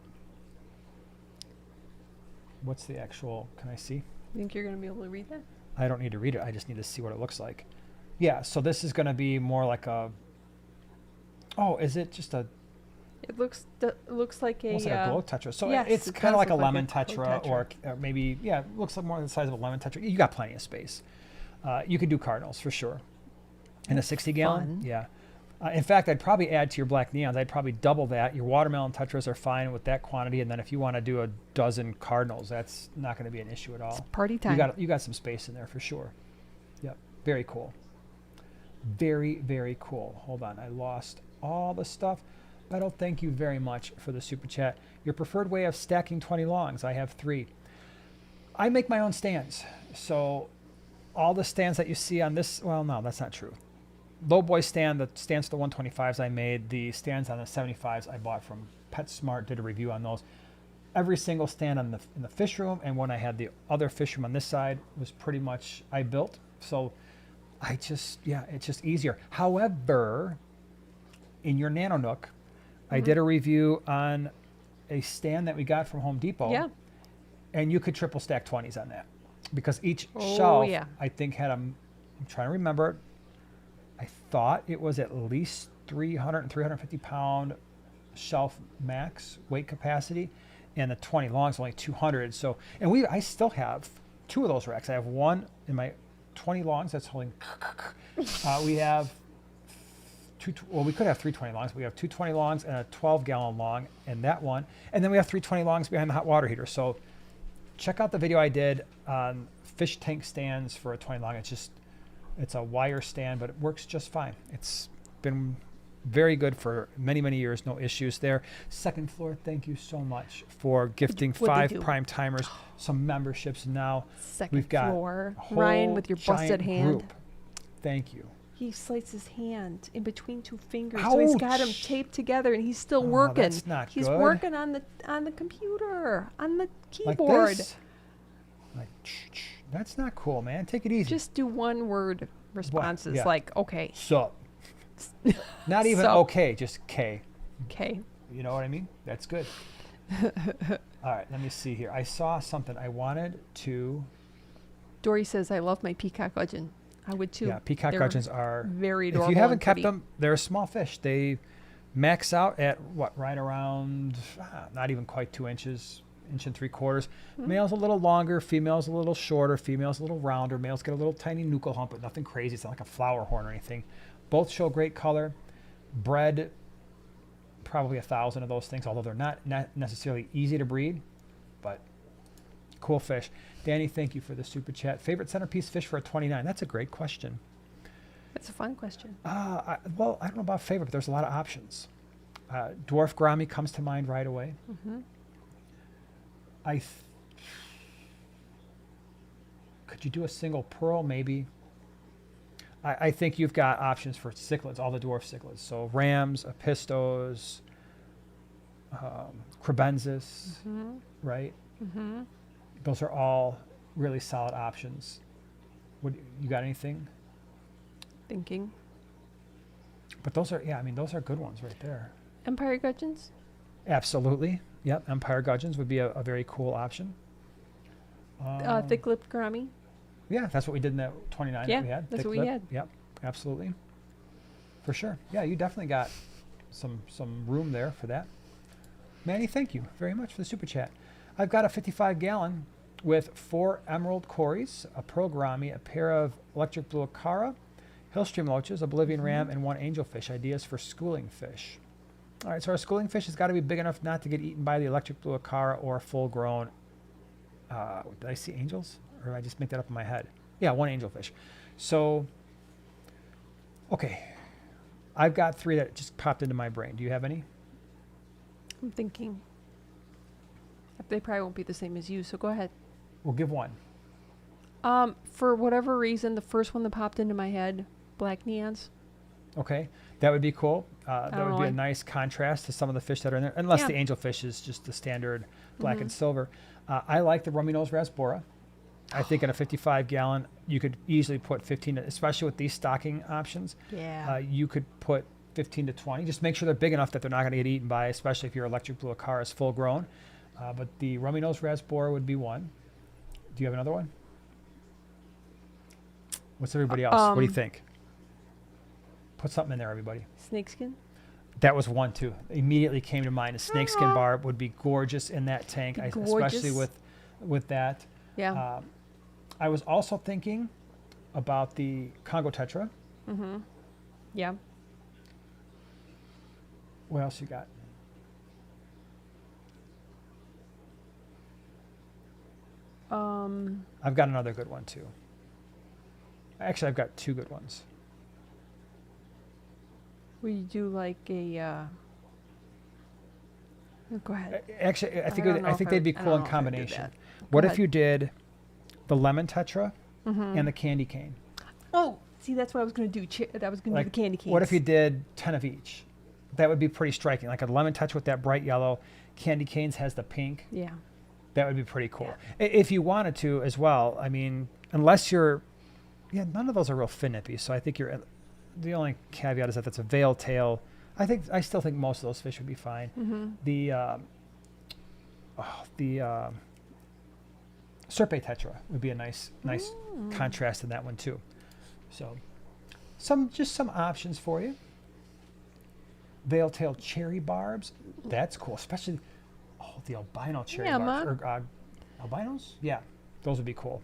What's the actual, can I see? Think you're going to be able to read that? I don't need to read it. I just need to see what it looks like. Yeah, so this is going to be more like a, oh, is it just a, It looks like a, almost like a glow tetra. So yes, it's it kind of does like a look like lemon a glow tetra, or maybe, yeah, it looks like more the size of a lemon tetra. You got plenty of space. You could do cardinals for sure. In a 60 gallon? fun. Yeah. In fact, I'd probably add to your black neons. I'd probably double that. Your watermelon tetras are fine with that quantity. And then if you want to do a dozen cardinals, that's not going to be an issue at all. It's party time. You got some space in there for sure. Yep. Very cool. Very, very cool. Hold on. I lost all the stuff. Beto, thank you very much for the super chat. Your preferred way of stacking 20 longs? I have 3. I make my own stands. So all the stands that you see on this, well, no, that's not true. Low boy stand, the stands to the 125s I made, the stands on the 75s I bought from PetSmart, did a review on those. Every single stand in the fish room, and when I had the other fish room on this side, was pretty much I built. So I just, yeah, it's just easier. However, in your Nano Nook, I did a review on a stand that we got from Home Depot. Yeah. And you could triple stack 20s on that. Because each Oh, shelf, yeah. I think, had I'm trying to remember, I thought it was at least 300 and 350 pound shelf max weight capacity, and the 20 longs only 200. So, and I still have 2 of those racks. I have one in my 20 longs that's holding. We have well, we could have 320 longs. We have 220 longs and a 12-gallon long, and that one, and then we have 320 longs behind the hot water heater. So, check out the video I did on fish tank stands for a 20 long. It's a wire stand, but it works just fine. It's been very good for many, many years. No issues there. Second floor, thank you so much for gifting What'd they 5 do? prime timers, some memberships. Now Second we've got floor. a Ryan whole with your busted giant hand. group. Thank you. He slices his hand in between 2 fingers, so he's got them Ouch. taped together, and he's still Oh, working. that's not He's good. working on the computer, on the Like keyboard. this? Like, that's not cool, man. Take it easy. Just do one word responses, Yeah. like okay, Sup. Not even Sup. okay, just K. okay. You know what I mean? That's good. All right, let me see here. I saw something I wanted to. Dory says, "I love my peacock gudgeon." I would too. Yeah, peacock They're gudgeons are very If adorable. you haven't and kept pretty. them, they're a small fish. They max out at what? Right around not even quite 2 inches, 1 3/4. Male's a little longer, female's a little shorter, female's a little rounder. Males get a little tiny nuchal hump, but nothing crazy. It's not like a flower horn or anything. Both show great color. Bred probably 1,000 of those things, although they're not necessarily easy to breed, but cool fish. Danny, thank you for the super chat. Favorite centerpiece fish for a 29? That's a great question. That's a fun question. Well, I don't know about favorite, but there's a lot of options. Dwarf gourami comes to mind right away. Could you do a single pearl? Maybe. I think you've got options for cichlids, all the dwarf cichlids. So rams, apistos, crebensis, right? Those are all really solid options. You got anything? Thinking. But those are, yeah, I mean, those are good ones right there. Empire gudgeons. Absolutely. Yep. Empire gudgeons would be a very cool option. Thick-lipped gourami. Yeah, that's what we did in that 29 Yeah, that we had. that's thick what we lip. had. Yep, absolutely. For sure. Yeah, you definitely got some room there for that. Manny, thank you very much for the super chat. I've got a 55-gallon with 4 emerald cories, a pearl gourami, a pair of electric blue acara, hillstream loaches, a Bolivian ram, and 1 angelfish. Ideas for schooling fish. All right, so our schooling fish has got to be big enough not to get eaten by the electric blue acara or full-grown. Did I see angels? Or did I just make that up in my head? Yeah, 1 angelfish. So, okay. I've got 3 that just popped into my brain. Do you have any? I'm thinking. They probably won't be the same as you, so go ahead. We'll give 1. For whatever reason, the first one that popped into my head, black neons. Okay, that would be cool. That don't would know be a why. nice contrast to some of the fish that are in there, unless Yeah. the angelfish is just the standard black and silver. I like the rummy nose rasbora. I think in a 55-gallon, you could easily put 15, especially with these stocking options. Yeah. You could put 15 to 20. Just make sure they're big enough that they're not going to get eaten by, especially if your electric blue acara is full grown. But the rummy nose rasbora would be 1. Do you have another one? What's everybody else? What do you Um, think? Put something in there, everybody. Snakeskin. That was one too. Immediately came to mind. A snakeskin Ah. barb would be gorgeous in that tank, Be especially gorgeous. with that. Yeah. I was also thinking about the Congo Tetra. Mm-hmm. Yeah. What else you got? I've got another good one too. Actually, I've got two good ones. We do like a. Go ahead. Actually, I think don't know I if think I they'd would- be I don't cool in know if I would do combination. that. What Go if ahead. you did the lemon Tetra Mm-hmm. and the candy cane? Oh, see, that's what I was going to do. That was going to Like, do the candy canes. what if you did 10 of each? That would be pretty striking. Like a lemon Tetra with that bright yellow. Candy canes has the pink. Yeah. That would be pretty cool. If you wanted to as well, I mean, unless you're, none of those are real finippy. So I think the only caveat is that that's a veil tail. I still think most of those fish would be fine. Mm-hmm. The Serpe Tetra would be a nice contrast in that one too. So just some options for you. Veil tail cherry barbs, that's cool, especially the albino cherry barbs. Or, albinos? Yeah, those would be cool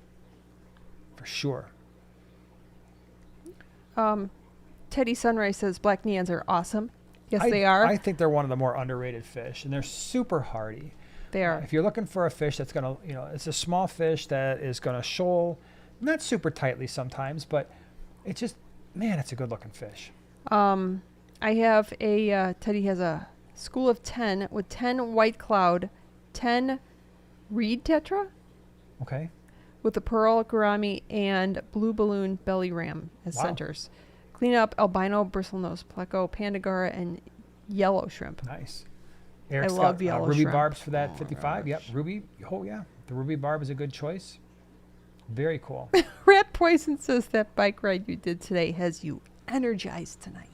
for sure. Teddy Sunrise says black neons are awesome. Yes, they are. I think they're one of the more underrated fish, and they're super hardy. They are. If you're looking for a fish that's gonna, it's a small fish that is gonna shoal, not super tightly sometimes, but it's just, man, it's a good looking fish. I have Teddy has a school of 10 with 10 white cloud, 10 reed tetra Okay. with a pearl gourami and blue balloon belly ram as Wow. centers. Clean up albino bristlenose pleco, pandagara, and yellow shrimp. Nice. Eric's love got, yellow ruby shrimp. barbs for that Oh my 55. Yep, gosh. ruby. Oh yeah, the ruby barb is a good choice. Very cool. Rat Poison says that bike ride you did today has you energized tonight.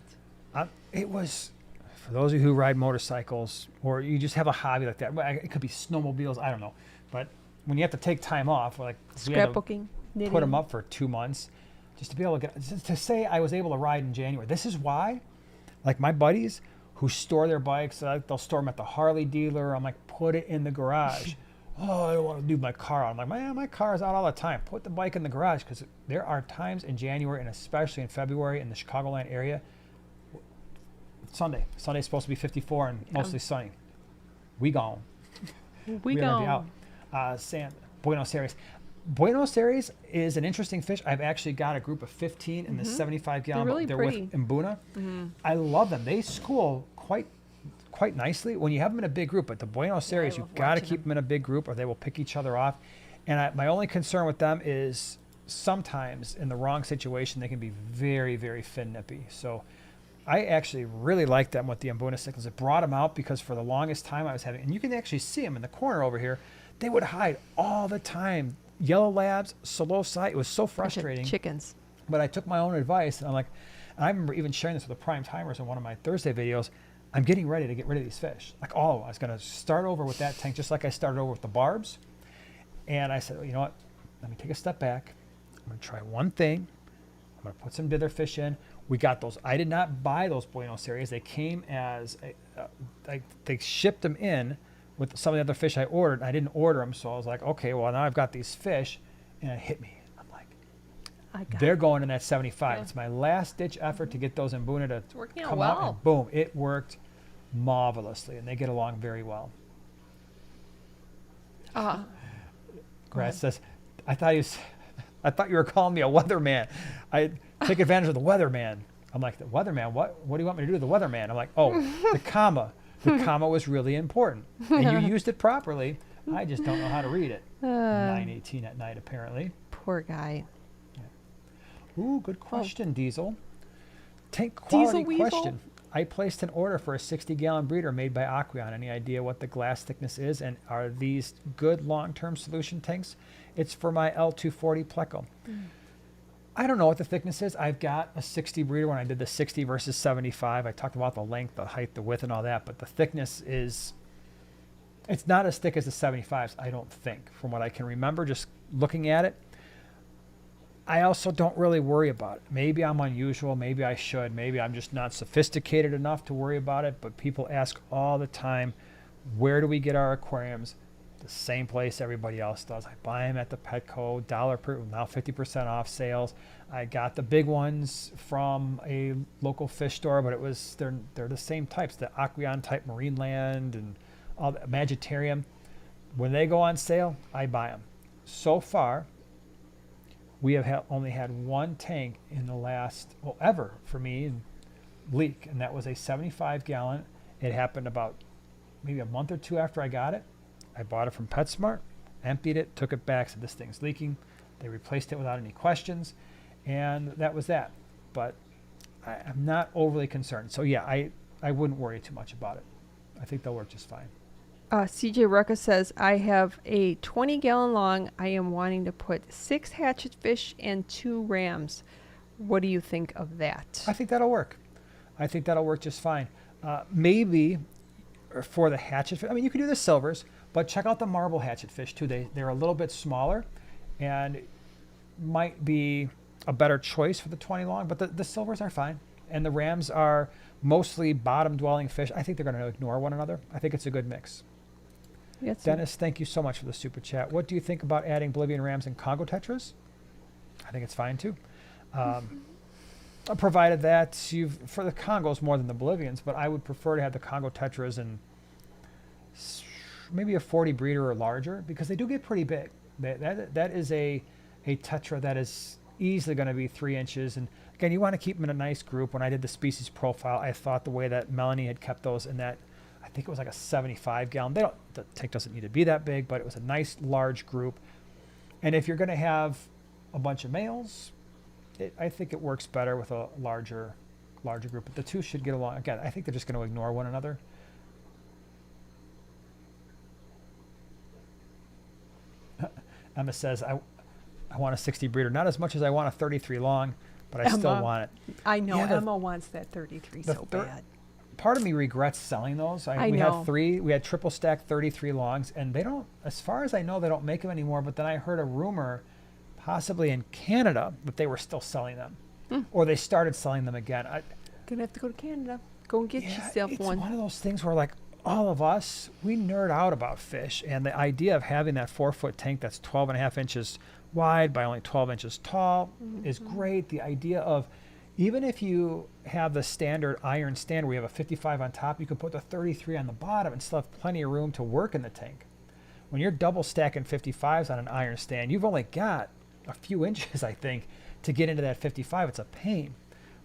It was, for those of you who ride motorcycles or you just have a hobby like that. It could be snowmobiles. I don't know, but when you have to take time off, like we had to Scrapbooking, knitting. put them up for 2 months, just to be able to to say I was able to ride in January. This is why, like my buddies who store their bikes, they'll store them at the Harley dealer. I'm like, put it in the garage. Oh, I don't want to leave my car out. I'm like, man, my car is out all the time. Put the bike in the garage, because there are times in January and especially in February in the Chicagoland area. Sunday's supposed to be 54 and mostly sunny. We gone. We We're gonna be go. out. Buenos Aires. Buenos Aires is an interesting fish. I've actually got a group of 15 in the 75 gallon. They're really They're pretty. with Mbuna. I love them. They school quite nicely when you have them in a big group. But the Buenos Yeah, I Aires, love you've got to watching keep them in a big group or they will pick each other off. And my only concern with them is sometimes in the wrong situation, they can be very, very fin nippy. So I actually really like them with the Mbuna cichlids. I brought them out because for the longest time I was having, and you can actually see them in the corner over here, they would hide all the time. Yellow labs, Solosi, it was so Bunch of frustrating. Chickens. But I took my own advice, and I'm like, and I remember even sharing this with the prime timers in one of my Thursday videos. I'm getting ready to get rid of these fish. Like all of them. I was going to start over with that tank, just like I started over with the barbs. And I said, well, you know what? Let me take a step back. I'm going to try one thing. I'm going to put some dither fish in. We got those. I did not buy those Buenos Aires. They came as, they shipped them in with some of the other fish I ordered. I didn't order them, so I was like, okay, well, now I've got these fish. And it hit me. I'm like, they're going in that 75. Yeah. It's my last ditch effort to get those Mbuna to working out come out, well. and boom, it worked marvelously, and they get along very well. Grass says, I thought you were calling me a weatherman. I take advantage of the weatherman. I'm like, the weatherman? What do you want me to do to the weatherman? I'm like, oh, the comma. The comma was really important, and you used it properly. I just don't know how to read it. 9:18 at night, apparently. Poor guy. Ooh, good question, Diesel. Tank quality Diesel question. I placed an order for a 60-gallon breeder made by Aquarium. Any idea what the glass thickness is? And are these good long-term solution tanks? It's for my L240 Pleco. I don't know what the thickness is. I've got a 60 breeder when I did the 60 versus 75. I talked about the length, the height, the width, and all that. But the thickness is, it's not as thick as the 75s, I don't think, from what I can remember just looking at it. I also don't really worry about it. Maybe I'm unusual. Maybe I should. Maybe I'm just not sophisticated enough to worry about it. But people ask all the time, where do we get our aquariums? The same place everybody else does. I buy them at the Petco, dollar per, now 50% off sales. I got the big ones from a local fish store, but they're the same types, the Aquarium type Marine Land and all the Magitarium. When they go on sale, I buy them. So far, we have only had one tank in the last, well, ever for me, leak, and that was a 75 gallon. It happened about maybe a month or two after I got it. I bought it from PetSmart, emptied it, took it back, said this thing's leaking. They replaced it without any questions, and that was that. But I'm not overly concerned. So yeah, I wouldn't worry too much about it. I think they'll work just fine. CJ Rucka says, I have a 20-gallon long. I am wanting to put 6 hatchet fish and 2 rams. What do you think of that? I think that'll work. I think that'll work just fine. Maybe for the hatchet fish, I mean, you can do the silvers, but check out the marble hatchet fish too. They're a little bit smaller and might be a better choice for the 20 long, but the silvers are fine. And the rams are mostly bottom dwelling fish. I think they're going to ignore one another. I think it's a good mix. Dennis, thank you so much for the super chat. What do you think about adding Bolivian rams and Congo tetras? I think it's fine too. Provided that for the Congos more than the Bolivians, but I would prefer to have the Congo tetras and maybe a 40 breeder or larger, because they do get pretty big. That is a tetra that is easily going to be 3 inches. And again, you want to keep them in a nice group. When I did the species profile, I thought the way that Melanie had kept those in that, I think it was like a 75 gallon. The tank doesn't need to be that big, but it was a nice large group. And if you're going to have a bunch of males, I think it works better with a larger group. But the two should get along. Again, I think they're just going to ignore one another. Emma says, I want a 60 breeder. Not as much as I want a 33 long, but I still want it. I know. Yeah, Emma wants that 33 so bad. Part of me regrets selling those. We had 3. We had triple stack 33 longs, and they don't, as far as I know, they don't make them anymore. But then I heard a rumor, possibly in Canada, that they were still selling them. Or they started selling them again. Gonna have to go to Canada. Go and get yourself one. It's one of those things where, like, all of us, we nerd out about fish, and the idea of having that 4-foot tank that's 12 and a half inches wide by only 12 inches tall is great. The idea of, even if you have the standard iron stand where you have a 55 on top, you can put the 33 on the bottom and still have plenty of room to work in the tank. When you're double stacking 55s on an iron stand, you've only got a few inches, I think, to get into that 55. It's a pain.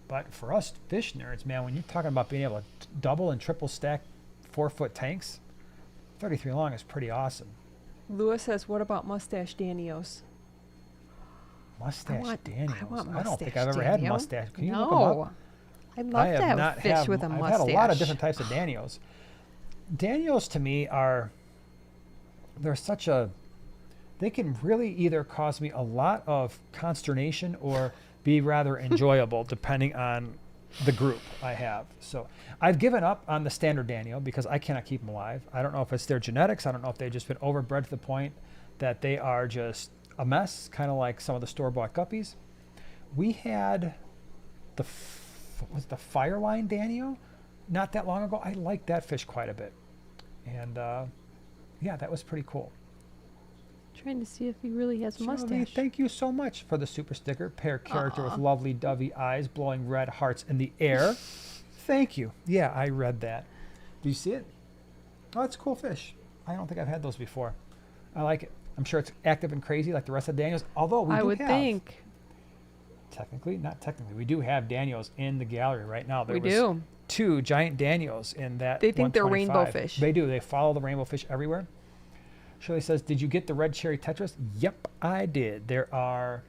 But for us fish nerds, man, when you're talking about being able to double and triple stack 4-foot tanks, 33 long is pretty awesome. Lewis says, what about mustache Danios? Mustache Daniels? I don't think I've ever had mustache. Can you look them up? I'd love to have a fish with a mustache. I've had a lot of different types of Danios. Danios to me they can really either cause me a lot of consternation or be rather enjoyable depending on the group I have. So I've given up on the standard Danio because I cannot keep them alive. I don't know if it's their genetics. I don't know if they've just been overbred to the point that they are just a mess, kind of like some of the store-bought guppies. We had the Fireline Danio not that long ago. I liked that fish quite a bit. And yeah, that was pretty cool. Trying to see if he really has a mustache. Thank you so much for the super sticker. Pear character with lovely dovey eyes, blowing red hearts in the air. Thank you. Yeah, I read that. Do you see it? Oh, it's a cool fish. I don't think I've had those before. I like it. I'm sure it's active and crazy like the rest of the Danios. Although we not technically, we do have Danios in the gallery right now. We do. 2 giant Danios in that. They think they're rainbow fish. They do. They follow the rainbow fish everywhere. Shirley says, did you get the red cherry tetras? Yep, I did. They're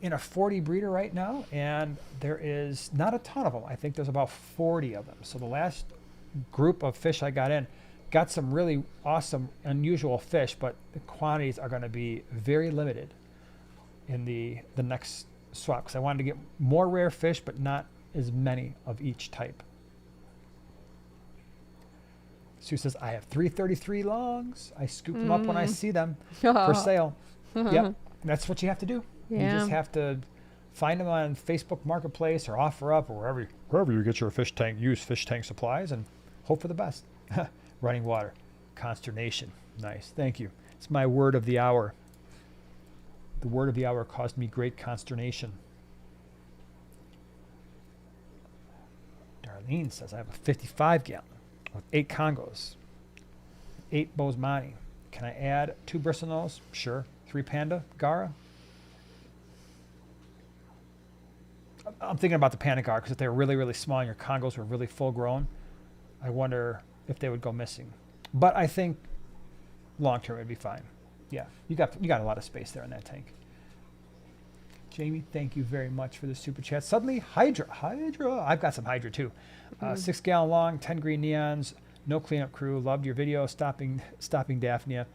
in a 40 breeder right now, and there is not a ton of them. I think there's about 40 of them. So the last group of fish I got in got some really awesome, unusual fish, but the quantities are going to be very limited in the next swap, because I wanted to get more rare fish, but not as many of each type. Sue says, I have 333 longs. I scoop them up when I see them for sale. Yep. That's what you have to do. You Yeah. just have to find them on Facebook Marketplace or OfferUp or wherever you get your used fish tank supplies, and hope for the best. Running water. Consternation. Nice. Thank you. It's my word of the hour. The word of the hour caused me great consternation. Darlene says, I have a 55 gallon with 8 Congos, 8 Bosemani. Can I add 2 bristlenose? Sure. 3 Panda Gara? I'm thinking about the Panda Gara because if they were really, really small and your Congos were really full grown, I wonder if they would go missing. But I think long term it'd be fine. Yeah, you got a lot of space there in that tank. Jamie, thank you very much for the super chat. Suddenly, Hydra. I've got some Hydra too. 6 gallon long, 10 green neons, no cleanup crew. Loved your video, stopping Daphnia.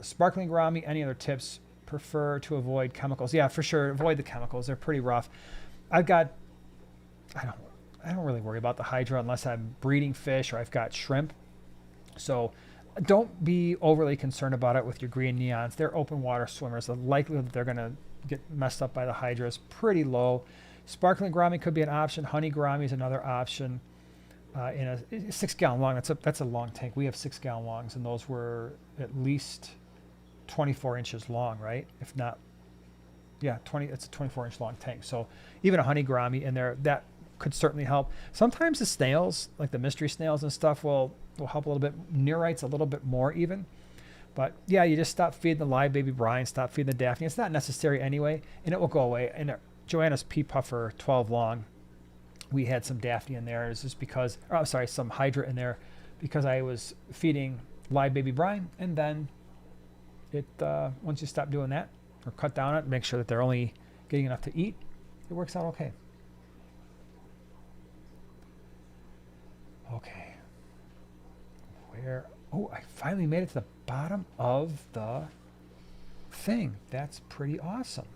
Sparkling Rami. Any other tips? Prefer to avoid chemicals. Yeah, for sure. Avoid the chemicals. They're pretty rough. I don't really worry about the Hydra unless I'm breeding fish or I've got shrimp. So don't be overly concerned about it with your green neons. They're open water swimmers. The likelihood that they're going to get messed up by the Hydra is pretty low. Sparkling gourami could be an option. Honey gourami is another option. In a 6 gallon long, that's a long tank. We have 6 gallon longs, and those were at least 24 inches long, right? If not, yeah, it's a 24 inch long tank. So even a honey gourami in there, that could certainly help. Sometimes the snails, like the mystery snails and stuff, will help a little bit. Neorites a little bit more even. But yeah, you just stop feeding the live baby brine, stop feeding the Daphne. It's not necessary anyway, and it will go away. And Joanna's pea puffer 12 long, we had some Daphne in there. It's just because, some Hydra in there because I was feeding live baby brine, and then it once you stop doing that or cut down it, make sure that they're only getting enough to eat, it works out okay. Okay. Oh, I finally made it to the bottom of the thing. That's pretty awesome.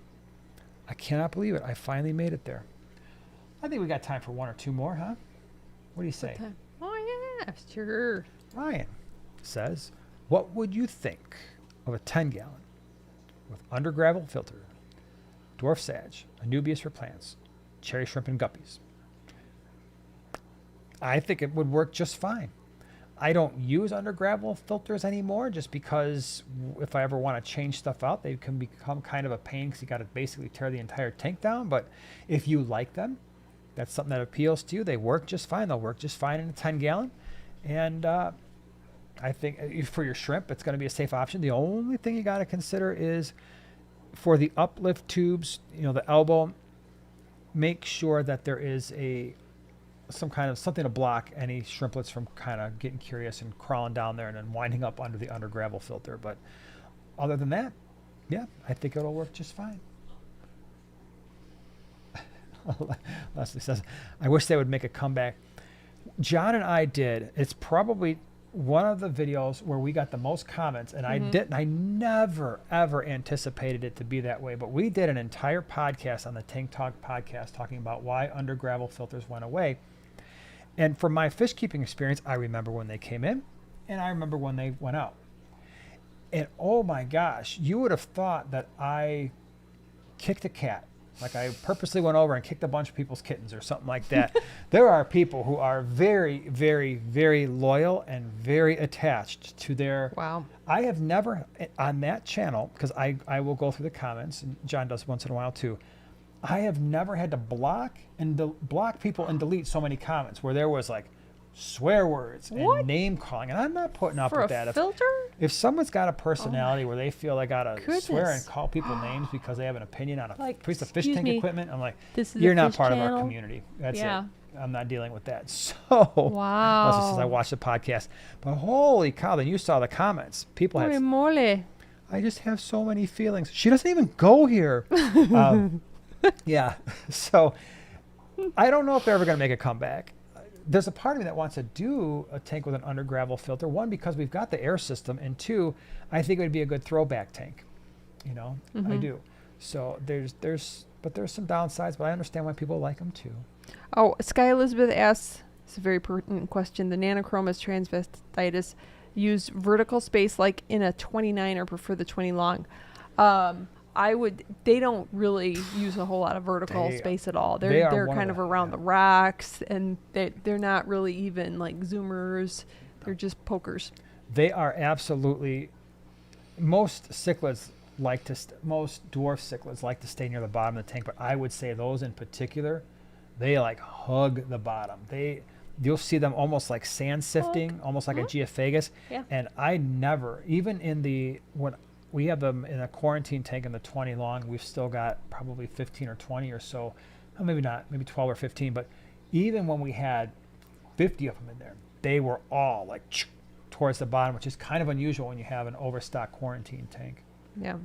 I cannot believe it. I finally made it there. I think we got time for 1 or 2 more, huh? What do you say? Oh, yeah, sure. Ryan says, what would you think of a 10 gallon with under gravel filter, dwarf sage, anubias for plants, cherry shrimp and guppies? I think it would work just fine. I don't use under gravel filters anymore just because if I ever want to change stuff out, they can become kind of a pain because you got to basically tear the entire tank down. But if you like them, that's something that appeals to you. They work just fine. They'll work just fine in a 10 gallon. And I think for your shrimp, it's going to be a safe option. The only thing you got to consider is for the uplift tubes, the elbow, make sure that there is something to block any shrimplets from kind of getting curious and crawling down there and then winding up under the under gravel filter. But other than that, yeah, I think it'll work just fine. Leslie says, I wish they would make a comeback. John and I did. It's probably one of the videos where we got the most comments, and I never ever anticipated it to be that way, but we did an entire podcast on the Tank Talk podcast talking about why under gravel filters went away. And from my fish keeping experience, I remember when they came in and I remember when they went out. And oh my gosh, you would have thought that I kicked a cat. Like I purposely went over and kicked a bunch of people's kittens or something like that. There are people who are very, very, very loyal and very attached to their... Wow. I have never, on that channel, because I will go through the comments, and John does once in a while too, I have never had to block people and delete so many comments where there was like swear words and name calling, and I'm not putting up with that. Filter? If someone's got a personality where they feel they gotta swear and call people names because they have an opinion on a piece of fish tank equipment, I'm like, you're not part of our community. That's it. I'm not dealing with that. So, wow. Since I watched the podcast, but holy cow! Then you saw the comments. People had. I just have so many feelings. She doesn't even go here. Yeah. So, I don't know if they're ever going to make a comeback. There's a part of me that wants to do a tank with an under gravel filter. One, because we've got the air system, and two, I think it would be a good throwback tank. I do. So there's some downsides, but I understand why people like them too. Oh, Sky Elizabeth asks, it's a very pertinent question. The Nanochromis transvestitis use vertical space like in a 29 or prefer the 20 long? They don't really use a whole lot of vertical space at all. they are They're one kind of of the- around yeah. the rocks, and they're not really even like zoomers. They're just pokers. They are absolutely, most cichlids most dwarf cichlids like to stay near the bottom of the tank, but I would say those in particular, they like hug the bottom. You'll see them almost like sand sifting, almost like a geophagus. Yeah. And I never, even when we have them in a quarantine tank in the 20 long, we've still got probably 15 or 20 or so, maybe not, maybe 12 or 15, but even when we had 50 of them in there, they were all like towards the bottom, which is kind of unusual when you have an overstocked quarantine tank. Yeah.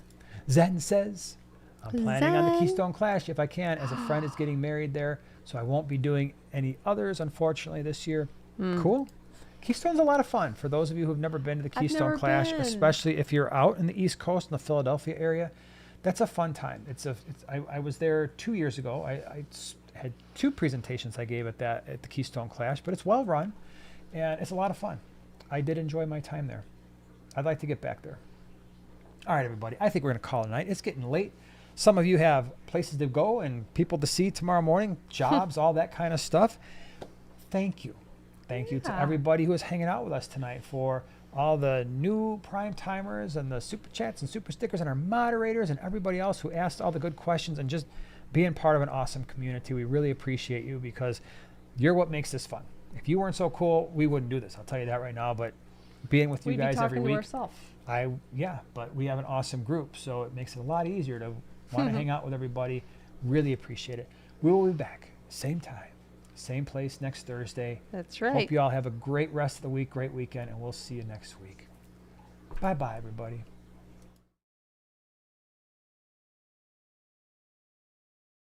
Zen says, I'm planning on the Zen. Keystone Clash if I can, as a friend is getting married there, so I won't be doing any others, unfortunately, this year. Cool. Keystone's a lot of fun for those of you who've never been to the Keystone never Clash, been. especially if you're out in the East Coast in the Philadelphia area. That's a fun time. I was there 2 years ago. I had 2 presentations I gave at the Keystone Clash, but it's well run, and it's a lot of fun. I did enjoy my time there. I'd like to get back there. All right, everybody. I think we're going to call it a night. It's getting late. Some of you have places to go and people to see tomorrow morning, jobs, all that kind of stuff. Thank you. Thank you to Yeah. everybody who is hanging out with us tonight, for all the new prime timers and the super chats and super stickers and our moderators and everybody else who asked all the good questions and just being part of an awesome community. We really appreciate you, because you're what makes this fun. If you weren't so cool, we wouldn't do this. I'll tell you that right now. But being with you We'd be guys talking every to week, ourselves. but we have an awesome group, so it makes it a lot easier to want to hang out with everybody. Really appreciate it. We will be back same time, same place next Thursday. That's right. Hope you all have a great rest of the week, great weekend, and we'll see you next week. Bye-bye, everybody.